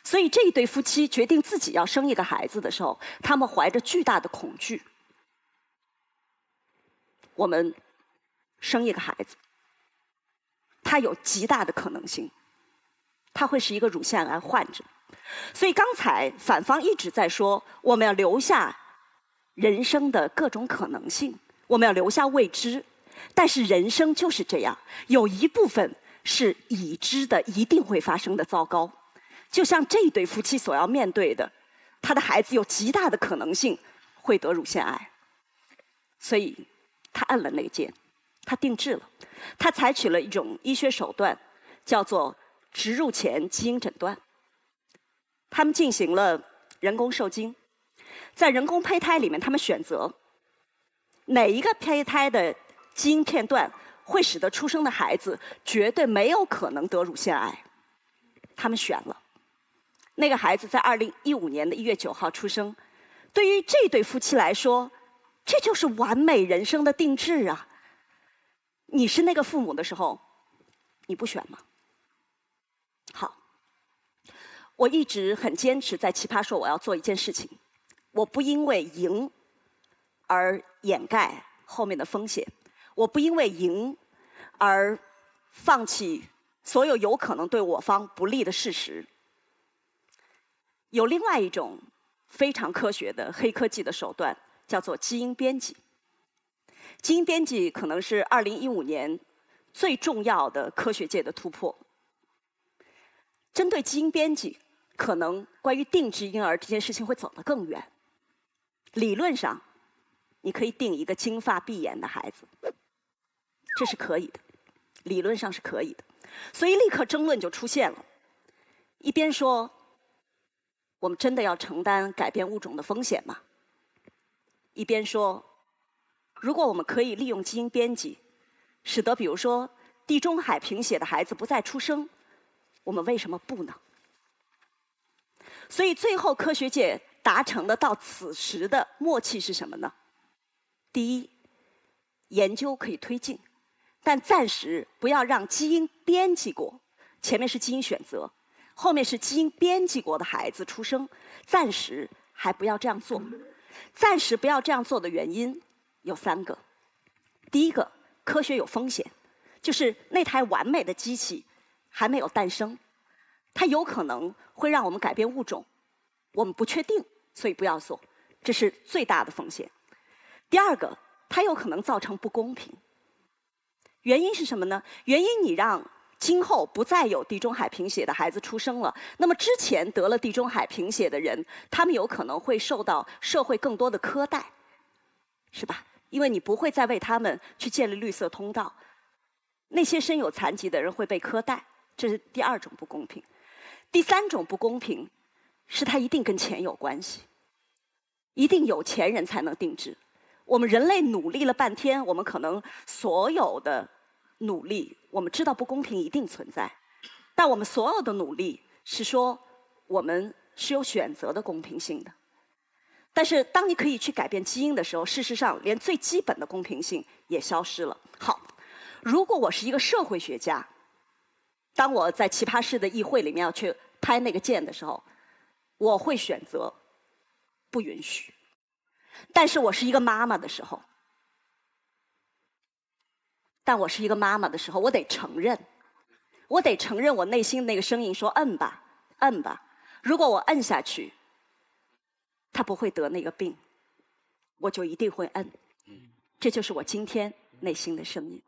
所以这一对夫妻决定自己要生一个孩子的时候，他们怀着巨大的恐惧。我们生一个孩子，他有极大的可能性，他会是一个乳腺癌患者。所以刚才反方一直在说，我们要留下人生的各种可能性，我们要留下未知。但是人生就是这样，有一部分是已知的，一定会发生的糟糕。就像这一对夫妻所要面对的，他的孩子有极大的可能性会得乳腺癌，所以他按了那个键，他定制了，他采取了一种医学手段，叫做植入前基因诊断。他们进行了人工受精，在人工胚胎里面，他们选择哪一个胚胎的基因片段会使得出生的孩子绝对没有可能得乳腺癌，他们选了。那个孩子在2015年的1月9号出生，对于这对夫妻来说，这就是完美人生的定制啊！你是那个父母的时候，你不选吗？好，我一直很坚持在奇葩说我要做一件事情，我不因为赢而掩盖后面的风险，我不因为赢而放弃所有有可能对我方不利的事实。有另外一种非常科学的黑科技的手段，叫做基因编辑。基因编辑可能是2015年最重要的科学界的突破。针对基因编辑，可能关于定制婴儿这件事情会走得更远。理论上，你可以定一个金发碧眼的孩子，这是可以的，理论上是可以的。所以立刻争论就出现了，一边说我们真的要承担改变物种的风险吗？一边说，如果我们可以利用基因编辑，使得比如说地中海贫血的孩子不再出生，我们为什么不呢？所以最后科学界达成的到此时的默契是什么呢？第一，研究可以推进，但暂时不要让基因编辑过，前面是基因选择，后面是基因编辑过的孩子出生，暂时还不要这样做。暂时不要这样做的原因有3个。第一个，科学有风险，就是那台完美的机器还没有诞生，它有可能会让我们改变物种，我们不确定，所以不要做，这是最大的风险。第二个，它有可能造成不公平。原因是什么呢？原因你让今后不再有地中海贫血的孩子出生了，那么之前得了地中海贫血的人，他们有可能会受到社会更多的苛待，是吧？因为你不会再为他们去建立绿色通道，那些身有残疾的人会被苛待，这是第2种不公平。第3种不公平是它一定跟钱有关系，一定有钱人才能定制。我们人类努力了半天，我们可能所有的努力，我们知道不公平一定存在，但我们所有的努力是说我们是有选择的公平性的。但是当你可以去改变基因的时候，事实上连最基本的公平性也消失了。好，如果我是一个社会学家，当我在奇葩室的议会里面要去拍那个键的时候，我会选择不允许。但是我是一个妈妈的时候，我得承认，我内心那个声音说摁吧，摁吧。如果我摁下去，他不会得那个病，我就一定会摁。这就是我今天内心的声音。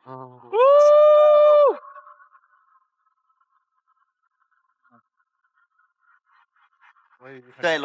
对。